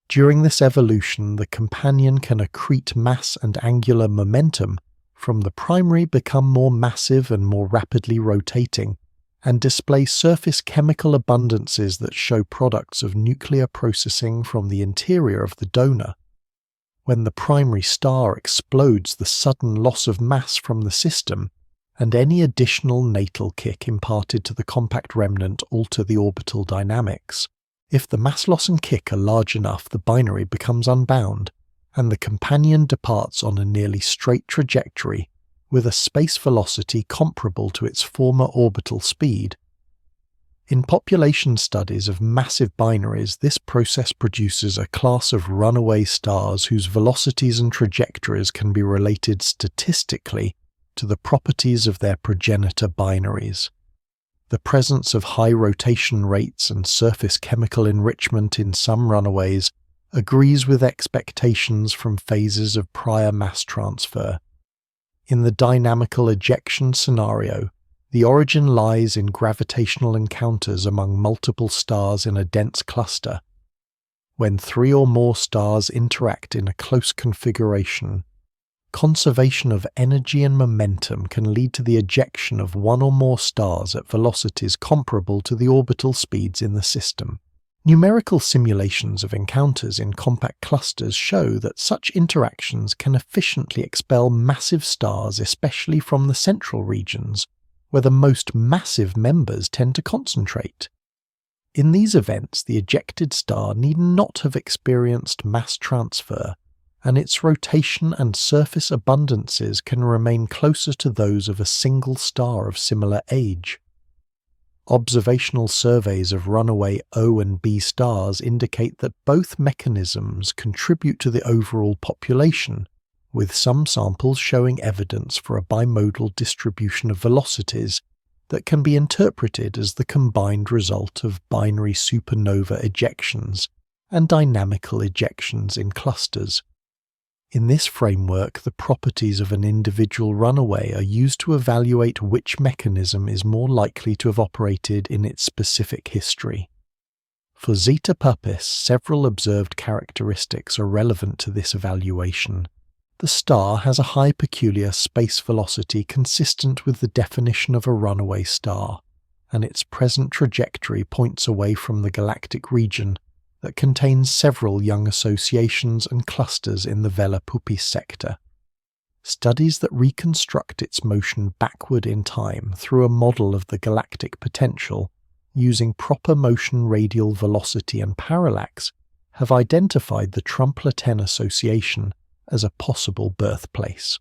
During this evolution, the companion can accrete mass and angular momentum from the primary, become more massive and more rapidly rotating, and display surface chemical abundances that show products of nuclear processing from the interior of the donor. When the primary star explodes, the sudden loss of mass from the system and any additional natal kick imparted to the compact remnant alter the orbital dynamics. If the mass loss and kick are large enough, the binary becomes unbound, and the companion departs on a nearly straight trajectory with a space velocity comparable to its former orbital speed. In population studies of massive binaries, this process produces a class of runaway stars whose velocities and trajectories can be related statistically to the properties of their progenitor binaries. The presence of high rotation rates and surface chemical enrichment in some runaways agrees with expectations from phases of prior mass transfer. In the dynamical ejection scenario, the origin lies in gravitational encounters among multiple stars in a dense cluster. When three or more stars interact in a close configuration, conservation of energy and momentum can lead to the ejection of one or more stars at velocities comparable to the orbital speeds in the system. Numerical simulations of encounters in compact clusters show that such interactions can efficiently expel massive stars, especially from the central regions, where the most massive members tend to concentrate. In these events, the ejected star need not have experienced mass transfer, and its rotation and surface abundances can remain closer to those of a single star of similar age. Observational surveys of runaway O and B stars indicate that both mechanisms contribute to the overall population, with some samples showing evidence for a bimodal distribution of velocities that can be interpreted as the combined result of binary supernova ejections and dynamical ejections in clusters. In this framework, the properties of an individual runaway are used to evaluate which mechanism is more likely to have operated in its specific history. For Zeta Puppis, several observed characteristics are relevant to this evaluation. The star has a high peculiar space velocity consistent with the definition of a runaway star, and its present trajectory points away from the galactic region that contains several young associations and clusters in the Zeta Puppis sector. Studies that reconstruct its motion backward in time through a model of the galactic potential, using proper motion radial velocity and parallax, have identified the Trumpler-10 association as a possible birthplace.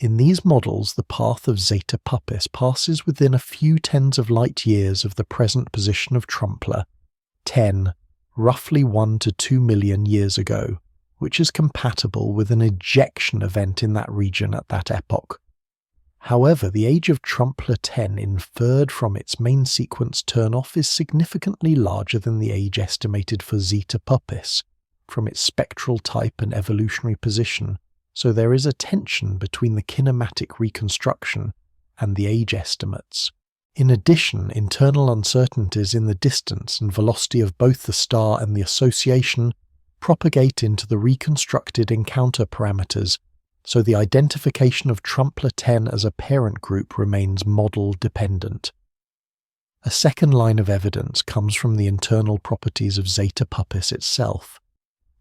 In these models, the path of Zeta Puppis passes within a few tens of light years of the present position of Trumpler 10, roughly 1 to 2 million years ago, which is compatible with an ejection event in that region at that epoch. However, the age of Trumpler 10 inferred from its main sequence turnoff is significantly larger than the age estimated for Zeta Puppis, from its spectral type and evolutionary position, so there is a tension between the kinematic reconstruction and the age estimates. In addition, internal uncertainties in the distance and velocity of both the star and the association propagate into the reconstructed encounter parameters, so the identification of Trumpler 10 as a parent group remains model-dependent. A second line of evidence comes from the internal properties of Zeta Puppis itself.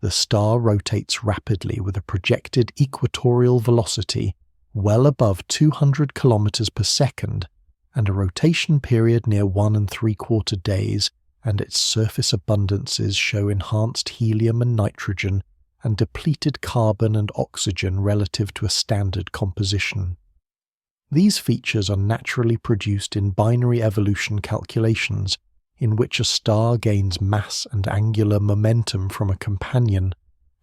The star rotates rapidly with a projected equatorial velocity well above 200 km per second, and a rotation period near 1 3/4 days, and its surface abundances show enhanced helium and nitrogen and depleted carbon and oxygen relative to a standard composition. These features are naturally produced in binary evolution calculations, in which a star gains mass and angular momentum from a companion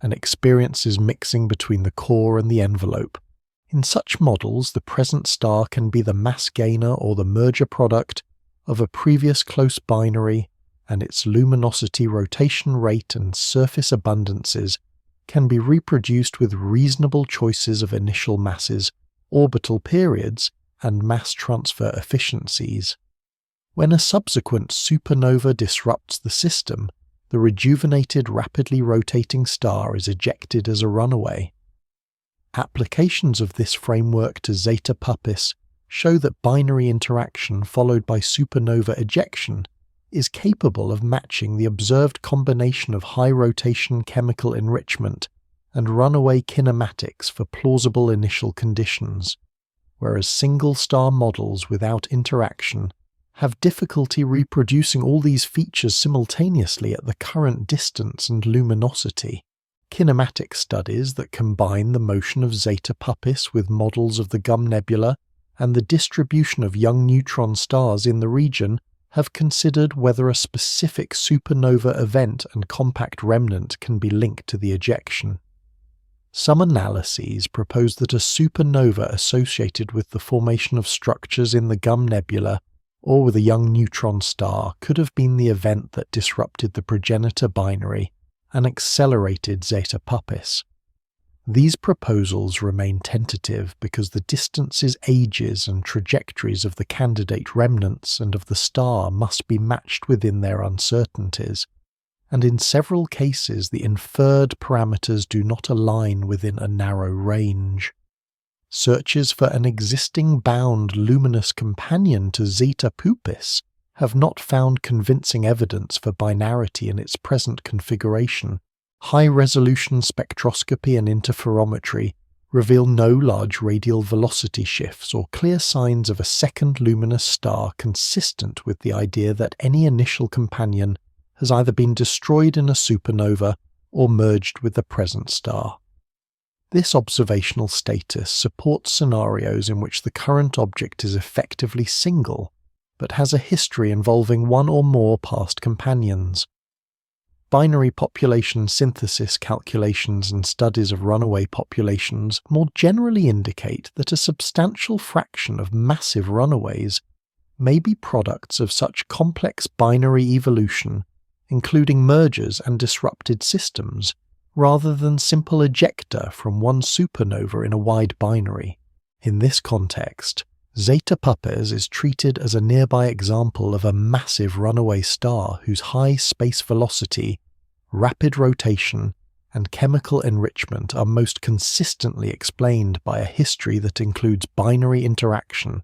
and experiences mixing between the core and the envelope. In such models, the present star can be the mass gainer or the merger product of a previous close binary, and its luminosity, rotation rate, and surface abundances can be reproduced with reasonable choices of initial masses, orbital periods, and mass transfer efficiencies. When a subsequent supernova disrupts the system, the rejuvenated, rapidly rotating star is ejected as a runaway. Applications of this framework to Zeta Puppis show that binary interaction followed by supernova ejection is capable of matching the observed combination of high rotation chemical enrichment and runaway kinematics for plausible initial conditions, whereas single-star models without interaction have difficulty reproducing all these features simultaneously at the current distance and luminosity. Kinematic studies that combine the motion of Zeta Puppis with models of the Gum Nebula and the distribution of young neutron stars in the region have considered whether a specific supernova event and compact remnant can be linked to the ejection. Some analyses propose that a supernova associated with the formation of structures in the Gum Nebula or with a young neutron star could have been the event that disrupted the progenitor binary and accelerated Zeta Puppis. These proposals remain tentative because the distances, ages, and trajectories of the candidate remnants and of the star must be matched within their uncertainties, and in several cases the inferred parameters do not align within a narrow range. searches for an existing bound luminous companion to Zeta Puppis have not found convincing evidence for binarity in its present configuration. High-resolution spectroscopy and interferometry reveal no large radial velocity shifts or clear signs of a second luminous star consistent with the idea that any initial companion has either been destroyed in a supernova or merged with the present star. This observational status supports scenarios in which the current object is effectively single, but has a history involving one or more past companions. Binary population synthesis calculations and studies of runaway populations more generally indicate that a substantial fraction of massive runaways may be products of such complex binary evolution, including mergers and disrupted systems, rather than simple ejecta from one supernova in a wide binary. In this context, Zeta Puppis is treated as a nearby example of a massive runaway star whose high space velocity, rapid rotation, and chemical enrichment are most consistently explained by a history that includes binary interaction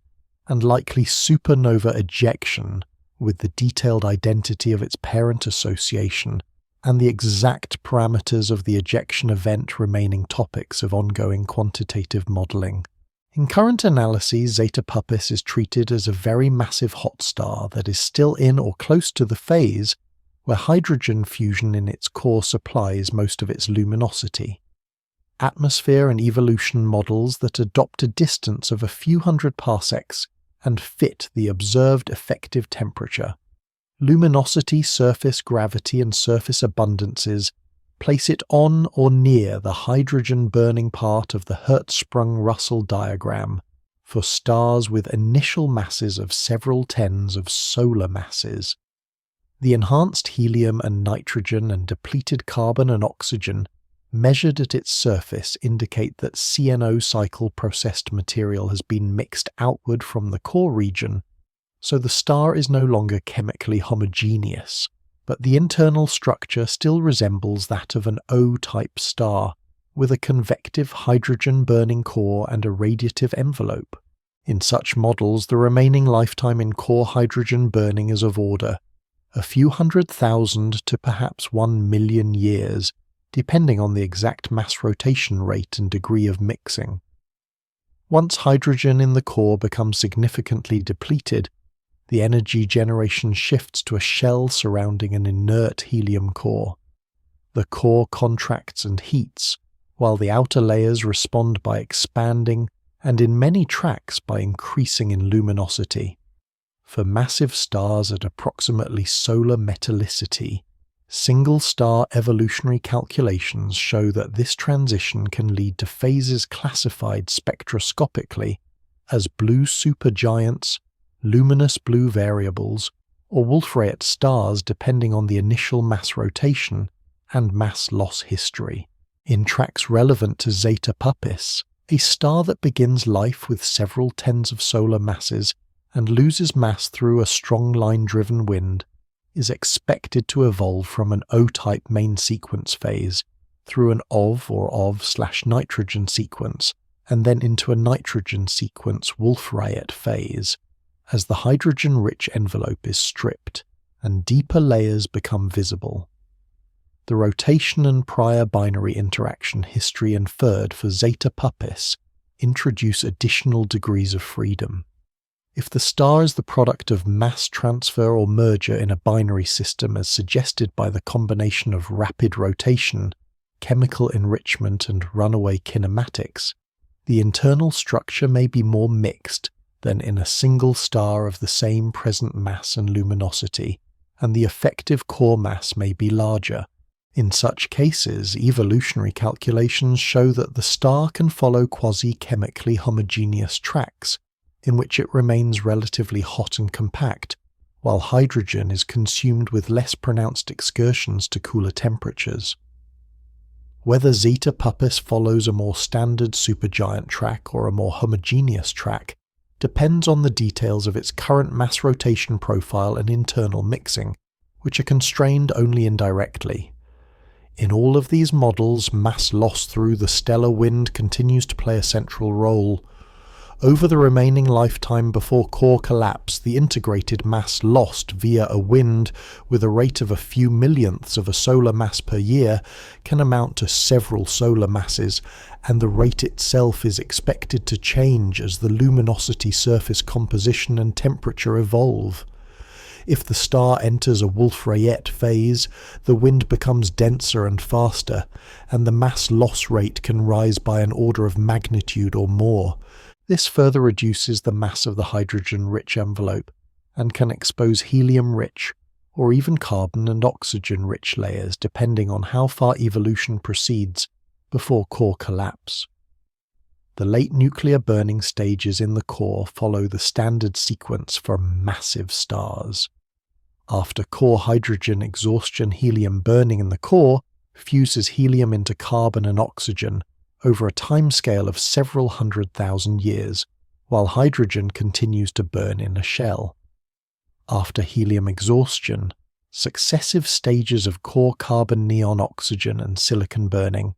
and likely supernova ejection, with the detailed identity of its parent association and the exact parameters of the ejection event remaining topics of ongoing quantitative modelling. In current analyses, Zeta Puppis is treated as a very massive hot star that is still in or close to the phase where hydrogen fusion in its core supplies most of its luminosity. Atmosphere and evolution models that adopt a distance of a few hundred parsecs and fit the observed effective temperature. Luminosity, surface gravity, and surface abundances place it on or near the hydrogen-burning part of the Hertzsprung-Russell diagram for stars with initial masses of several tens of solar masses. The enhanced helium and nitrogen and depleted carbon and oxygen measured at its surface indicate that CNO cycle processed material has been mixed outward from the core region, so the star is no longer chemically homogeneous, but the internal structure still resembles that of an O-type star, with a convective hydrogen-burning core and a radiative envelope. In such models, the remaining lifetime in core hydrogen burning is of order a few 100,000 to perhaps 1 million years, depending on the exact mass rotation rate and degree of mixing. Once hydrogen in the core becomes significantly depleted, the energy generation shifts to a shell surrounding an inert helium core. The core contracts and heats, while the outer layers respond by expanding and in many tracks by increasing in luminosity. For massive stars at approximately solar metallicity, single-star evolutionary calculations show that this transition can lead to phases classified spectroscopically as blue supergiants, luminous blue variables, or Wolf-Rayet stars depending on the initial mass rotation and mass loss history. In tracks relevant to Zeta Puppis, a star that begins life with several tens of solar masses and loses mass through a strong line-driven wind is expected to evolve from an O-type main sequence phase through an OV/nitrogen sequence and then into a nitrogen sequence Wolf-Rayet phase, as the hydrogen-rich envelope is stripped and deeper layers become visible. The rotation and prior binary interaction history inferred for Zeta Puppis introduce additional degrees of freedom. If the star is the product of mass transfer or merger in a binary system as suggested by the combination of rapid rotation, chemical enrichment, and runaway kinematics, the internal structure may be more mixed than in a single star of the same present mass and luminosity, and the effective core mass may be larger. In such cases, evolutionary calculations show that the star can follow quasi-chemically homogeneous tracks, in which it remains relatively hot and compact, while hydrogen is consumed with less pronounced excursions to cooler temperatures. Whether Zeta Puppis follows a more standard supergiant track or a more homogeneous track depends on the details of its current mass rotation profile and internal mixing, which are constrained only indirectly. In all of these models, mass loss through the stellar wind continues to play a central role. Over the remaining lifetime before core collapse, the integrated mass lost via a wind with a rate of a few millionths of a solar mass per year can amount to several solar masses, and the rate itself is expected to change as the luminosity, surface composition and temperature evolve. If the star enters a Wolf-Rayet phase, the wind becomes denser and faster, and the mass loss rate can rise by an order of magnitude or more. This further reduces the mass of the hydrogen-rich envelope, and can expose helium-rich, or even carbon and oxygen-rich layers depending on how far evolution proceeds before core collapse. The late nuclear burning stages in the core follow the standard sequence for massive stars. After core hydrogen exhaustion, helium burning in the core fuses helium into carbon and oxygen over a timescale of several 100,000 years, while hydrogen continues to burn in a shell. After helium exhaustion, successive stages of core carbon, neon, oxygen and silicon burning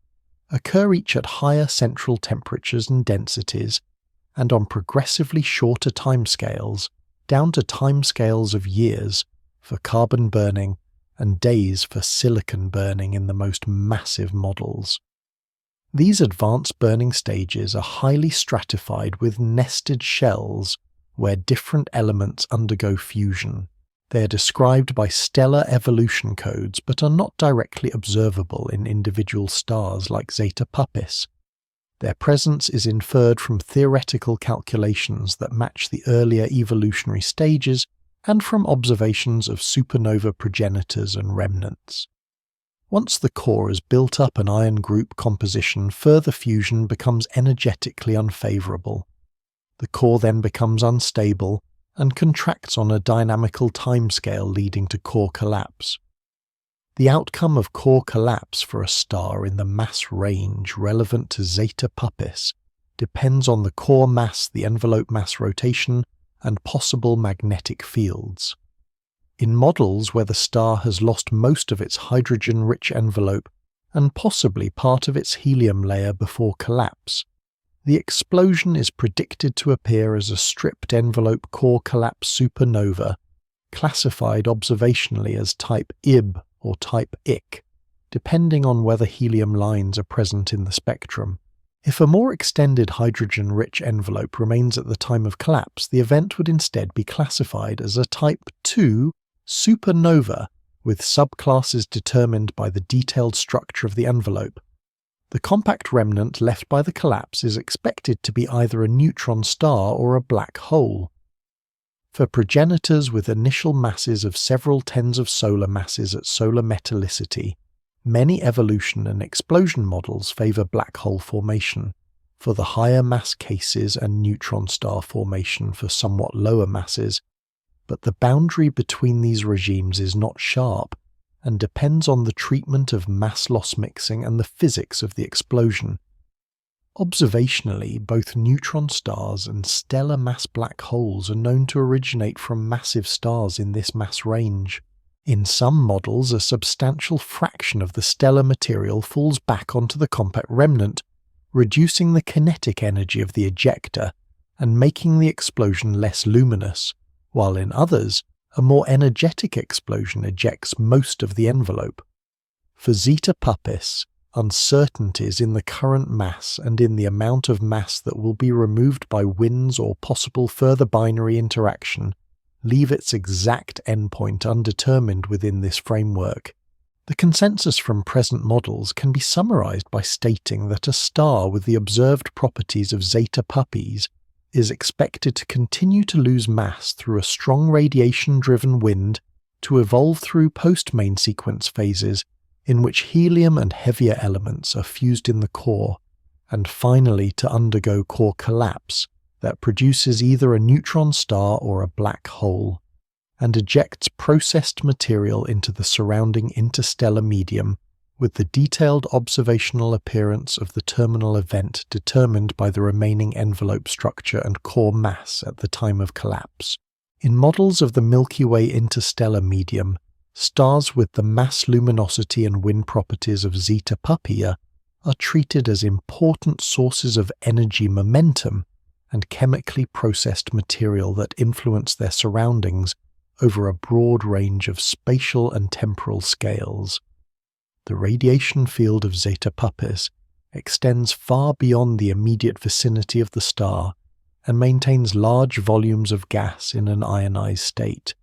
occur, each at higher central temperatures and densities, and on progressively shorter timescales, down to timescales of years for carbon burning and days for silicon burning in the most massive models. These advanced burning stages are highly stratified with nested shells where different elements undergo fusion. They are described by stellar evolution codes but are not directly observable in individual stars like Zeta Puppis. Their presence is inferred from theoretical calculations that match the earlier evolutionary stages and from observations of supernova progenitors and remnants. Once the core is built up an ion group composition, further fusion becomes energetically unfavorable. The core then becomes unstable and contracts on a dynamical timescale, leading to core collapse. The outcome of core collapse for a star in the mass range relevant to Zeta Puppis depends on the core mass, the envelope mass rotation, and possible magnetic fields. In models where the star has lost most of its hydrogen-rich envelope and possibly part of its helium layer before collapse, the explosion is predicted to appear as a stripped envelope core collapse supernova, classified observationally as type Ib or type Ik, depending on whether helium lines are present in the spectrum. If a more extended hydrogen-rich envelope remains at the time of collapse, the event would instead be classified as a type II supernova with subclasses determined by the detailed structure of the envelope. The compact remnant left by the collapse is expected to be either a neutron star or a black hole. For progenitors with initial masses of several tens of solar masses at solar metallicity, many evolution and explosion models favor black hole formation for the higher mass cases and neutron star formation for somewhat lower masses, but the boundary between these regimes is not sharp and depends on the treatment of mass loss mixing and the physics of the explosion. Observationally, both neutron stars and stellar mass black holes are known to originate from massive stars in this mass range. In some models, a substantial fraction of the stellar material falls back onto the compact remnant, reducing the kinetic energy of the ejector and making the explosion less luminous, while in others, a more energetic explosion ejects most of the envelope. For Zeta Puppis, uncertainties in the current mass and in the amount of mass that will be removed by winds or possible further binary interaction leave its exact endpoint undetermined within this framework. The consensus from present models can be summarized by stating that a star with the observed properties of Zeta Puppis is expected to continue to lose mass through a strong radiation-driven wind, to evolve through post-main sequence phases in which helium and heavier elements are fused in the core, and finally to undergo core collapse that produces either a neutron star or a black hole, and ejects processed material into the surrounding interstellar medium, with the detailed observational appearance of the terminal event determined by the remaining envelope structure and core mass at the time of collapse. In models of the Milky Way interstellar medium, Stars with the mass, luminosity and wind properties of Zeta Puppis are treated as important sources of energy momentum and chemically processed material that influence their surroundings over a broad range of spatial and temporal scales. The radiation field of Zeta Puppis extends far beyond the immediate vicinity of the star and maintains large volumes of gas in an ionized state.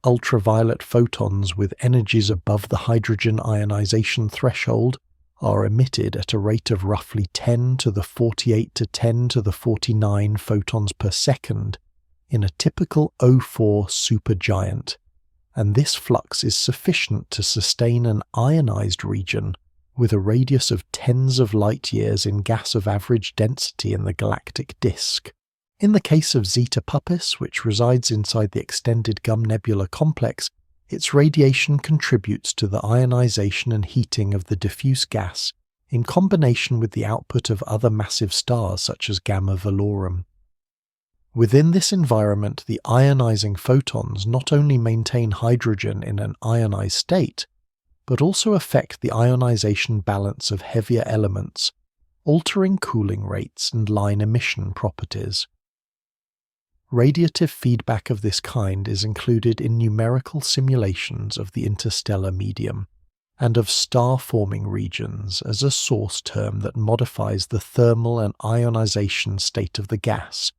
Ultraviolet photons with energies above the hydrogen ionization threshold are emitted at a rate of roughly 10 to the 48 to 10 to the 49 photons per second in a typical O4 supergiant, and this flux is sufficient to sustain an ionized region with a radius of tens of light years in gas of average density in the galactic disk. In the case of Zeta Puppis, which resides inside the extended Gum Nebula complex, its radiation contributes to the ionization and heating of the diffuse gas in combination with the output of other massive stars such as Gamma Velorum. Within this environment, the ionizing photons not only maintain hydrogen in an ionized state, but also affect the ionization balance of heavier elements, altering cooling rates and line emission properties. Radiative feedback of this kind is included in numerical simulations of the interstellar medium and of star-forming regions as a source term that modifies the thermal and ionization state of the gas,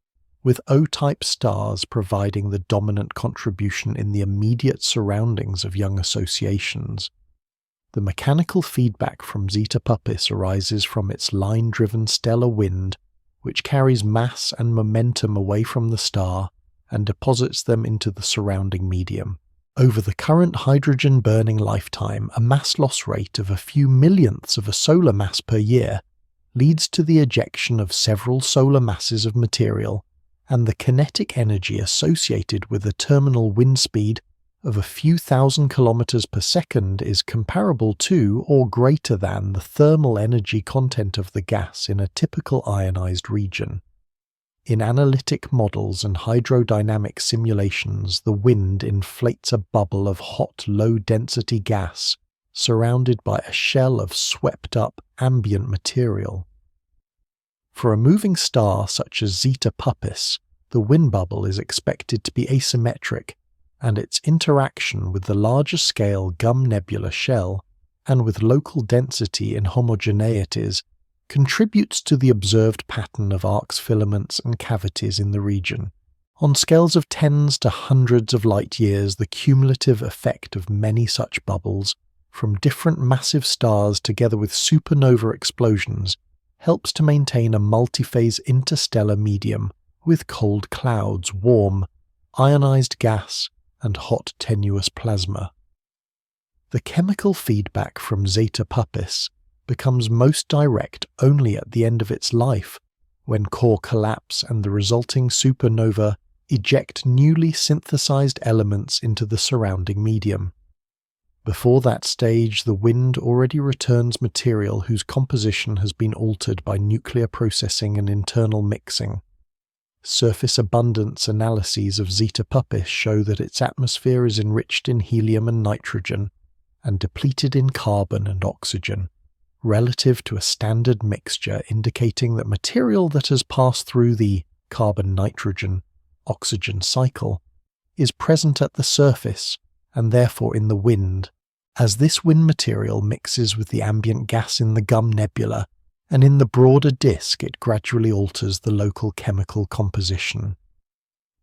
with O-type stars providing the dominant contribution in the immediate surroundings of young associations. The mechanical feedback from Zeta Puppis arises from its line-driven stellar wind, which carries mass and momentum away from the star and deposits them into the surrounding medium. Over the current hydrogen-burning lifetime, a mass loss rate of a few millionths of a solar mass per year leads to the ejection of several solar masses of material, and the kinetic energy associated with a terminal wind speed of a few thousand kilometers per second is comparable to or greater than the thermal energy content of the gas in a typical ionized region. In analytic models and hydrodynamic simulations, the wind inflates a bubble of hot, low-density gas surrounded by a shell of swept-up ambient material. For a moving star such as Zeta Puppis, the wind bubble is expected to be asymmetric, and its interaction with the larger-scale Gum Nebula shell and with local density inhomogeneities contributes to the observed pattern of arcs, filaments, and cavities in the region. On scales of tens to hundreds of light-years, the cumulative effect of many such bubbles, from different massive stars together with supernova explosions, helps to maintain a multiphase interstellar medium with cold clouds, warm, ionized gas, and hot tenuous plasma. The chemical feedback from Zeta Puppis becomes most direct only at the end of its life, when core collapse and the resulting supernova eject newly synthesized elements into the surrounding medium. Before that stage, the wind already returns material whose composition has been altered by nuclear processing and internal mixing. Surface abundance analyses of Zeta Puppis show that its atmosphere is enriched in helium and nitrogen, and depleted in carbon and oxygen, relative to a standard mixture indicating that material that has passed through the carbon-nitrogen-oxygen cycle is present at the surface and therefore in the wind, as this wind material mixes with the ambient gas in the Gum Nebula, and in the broader disk it gradually alters the local chemical composition.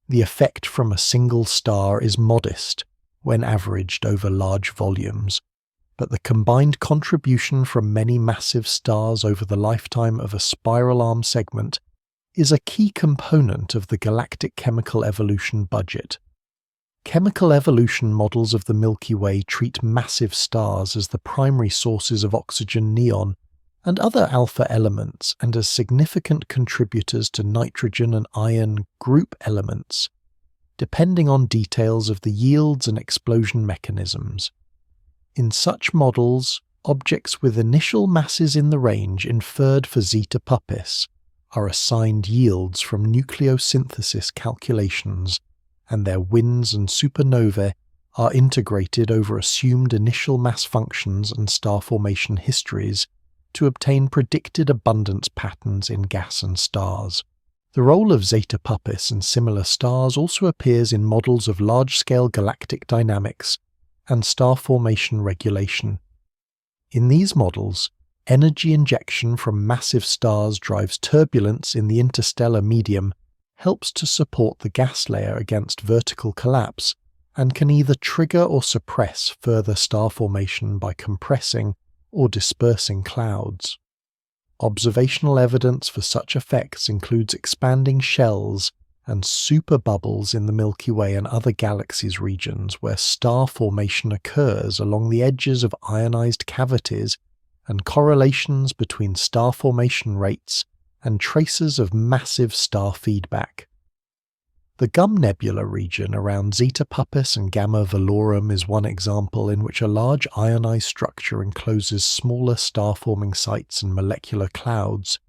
The effect from a single star is modest when averaged over large volumes, but the combined contribution from many massive stars over the lifetime of a spiral arm segment is a key component of the galactic chemical evolution budget. Chemical evolution models of the Milky Way treat massive stars as the primary sources of oxygen, neon, and other alpha elements, and as significant contributors to nitrogen and iron group elements, depending on details of the yields and explosion mechanisms. In such models, objects with initial masses in the range inferred for Zeta Puppis are assigned yields from nucleosynthesis calculations, and their winds and supernovae are integrated over assumed initial mass functions and star formation histories to obtain predicted abundance patterns in gas and stars. The role of Zeta Puppis and similar stars also appears in models of large-scale galactic dynamics and star formation regulation. In these models, energy injection from massive stars drives turbulence in the interstellar medium, helps to support the gas layer against vertical collapse, and can either trigger or suppress further star formation by compressing or dispersing clouds. Observational evidence for such effects includes expanding shells and superbubbles in the Milky Way and other galaxies regions where star formation occurs along the edges of ionized cavities, and correlations between star formation rates and traces of massive star feedback. The Gum Nebula region around Zeta Puppis and Gamma Velorum is one example in which a large ionized structure encloses smaller star-forming sites and molecular clouds,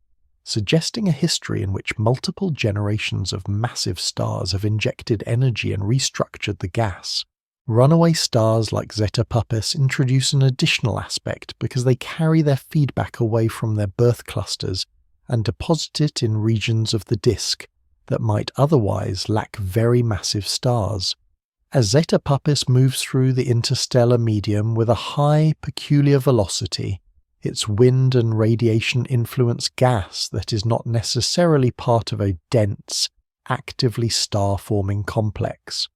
suggesting a history in which multiple generations of massive stars have injected energy and restructured the gas. Runaway stars like Zeta Puppis introduce an additional aspect because they carry their feedback away from their birth clusters and deposit it in regions of the disk that might otherwise lack very massive stars. As Zeta Puppis moves through the interstellar medium with a high, peculiar velocity, its wind and radiation influence gas that is not necessarily part of a dense, actively star-forming complex.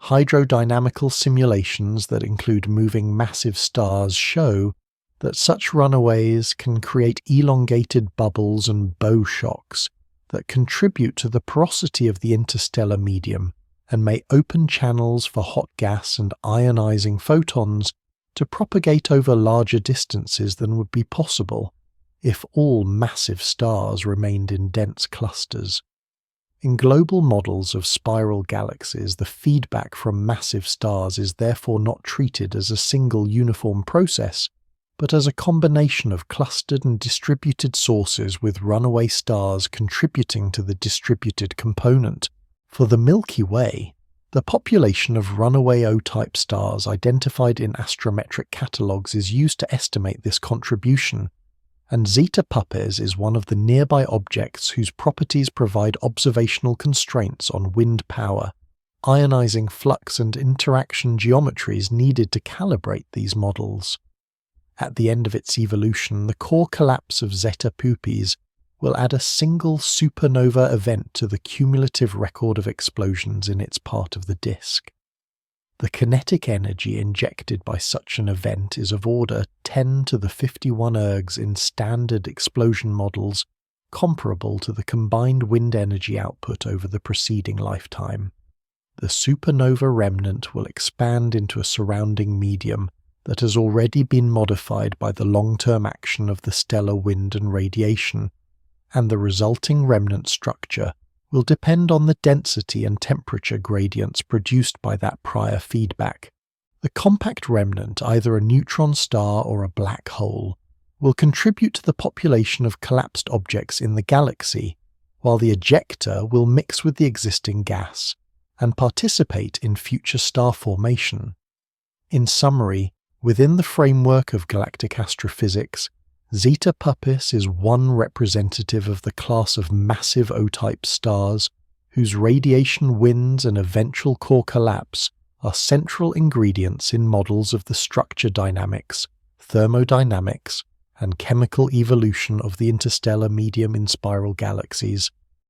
Hydrodynamical simulations that include moving massive stars show that such runaways can create elongated bubbles and bow shocks that contribute to the porosity of the interstellar medium and may open channels for hot gas and ionizing photons to propagate over larger distances than would be possible if all massive stars remained in dense clusters. In global models of spiral galaxies, the feedback from massive stars is therefore not treated as a single uniform process, but as a combination of clustered and distributed sources with runaway stars contributing to the distributed component. For the Milky Way, the population of runaway O-type stars identified in astrometric catalogues is used to estimate this contribution, and Zeta Puppis is one of the nearby objects whose properties provide observational constraints on wind power, ionizing flux and interaction geometries needed to calibrate these models. At the end of its evolution, the core collapse of Zeta Puppis will add a single supernova event to the cumulative record of explosions in its part of the disk. The kinetic energy injected by such an event is of order 10 to the 51 ergs in standard explosion models, comparable to the combined wind energy output over the preceding lifetime. The supernova remnant will expand into a surrounding medium that has already been modified by the long-term action of the stellar wind and radiation, and the resulting remnant structure will depend on the density and temperature gradients produced by that prior feedback. The compact remnant, either a neutron star or a black hole, will contribute to the population of collapsed objects in the galaxy, while the ejector will mix with the existing gas and participate in future star formation. In summary, within the framework of galactic astrophysics, Zeta Puppis is one representative of the class of massive O-type stars whose radiation winds and eventual core collapse are central ingredients in models of the structure dynamics, thermodynamics, and chemical evolution of the interstellar medium in spiral galaxies.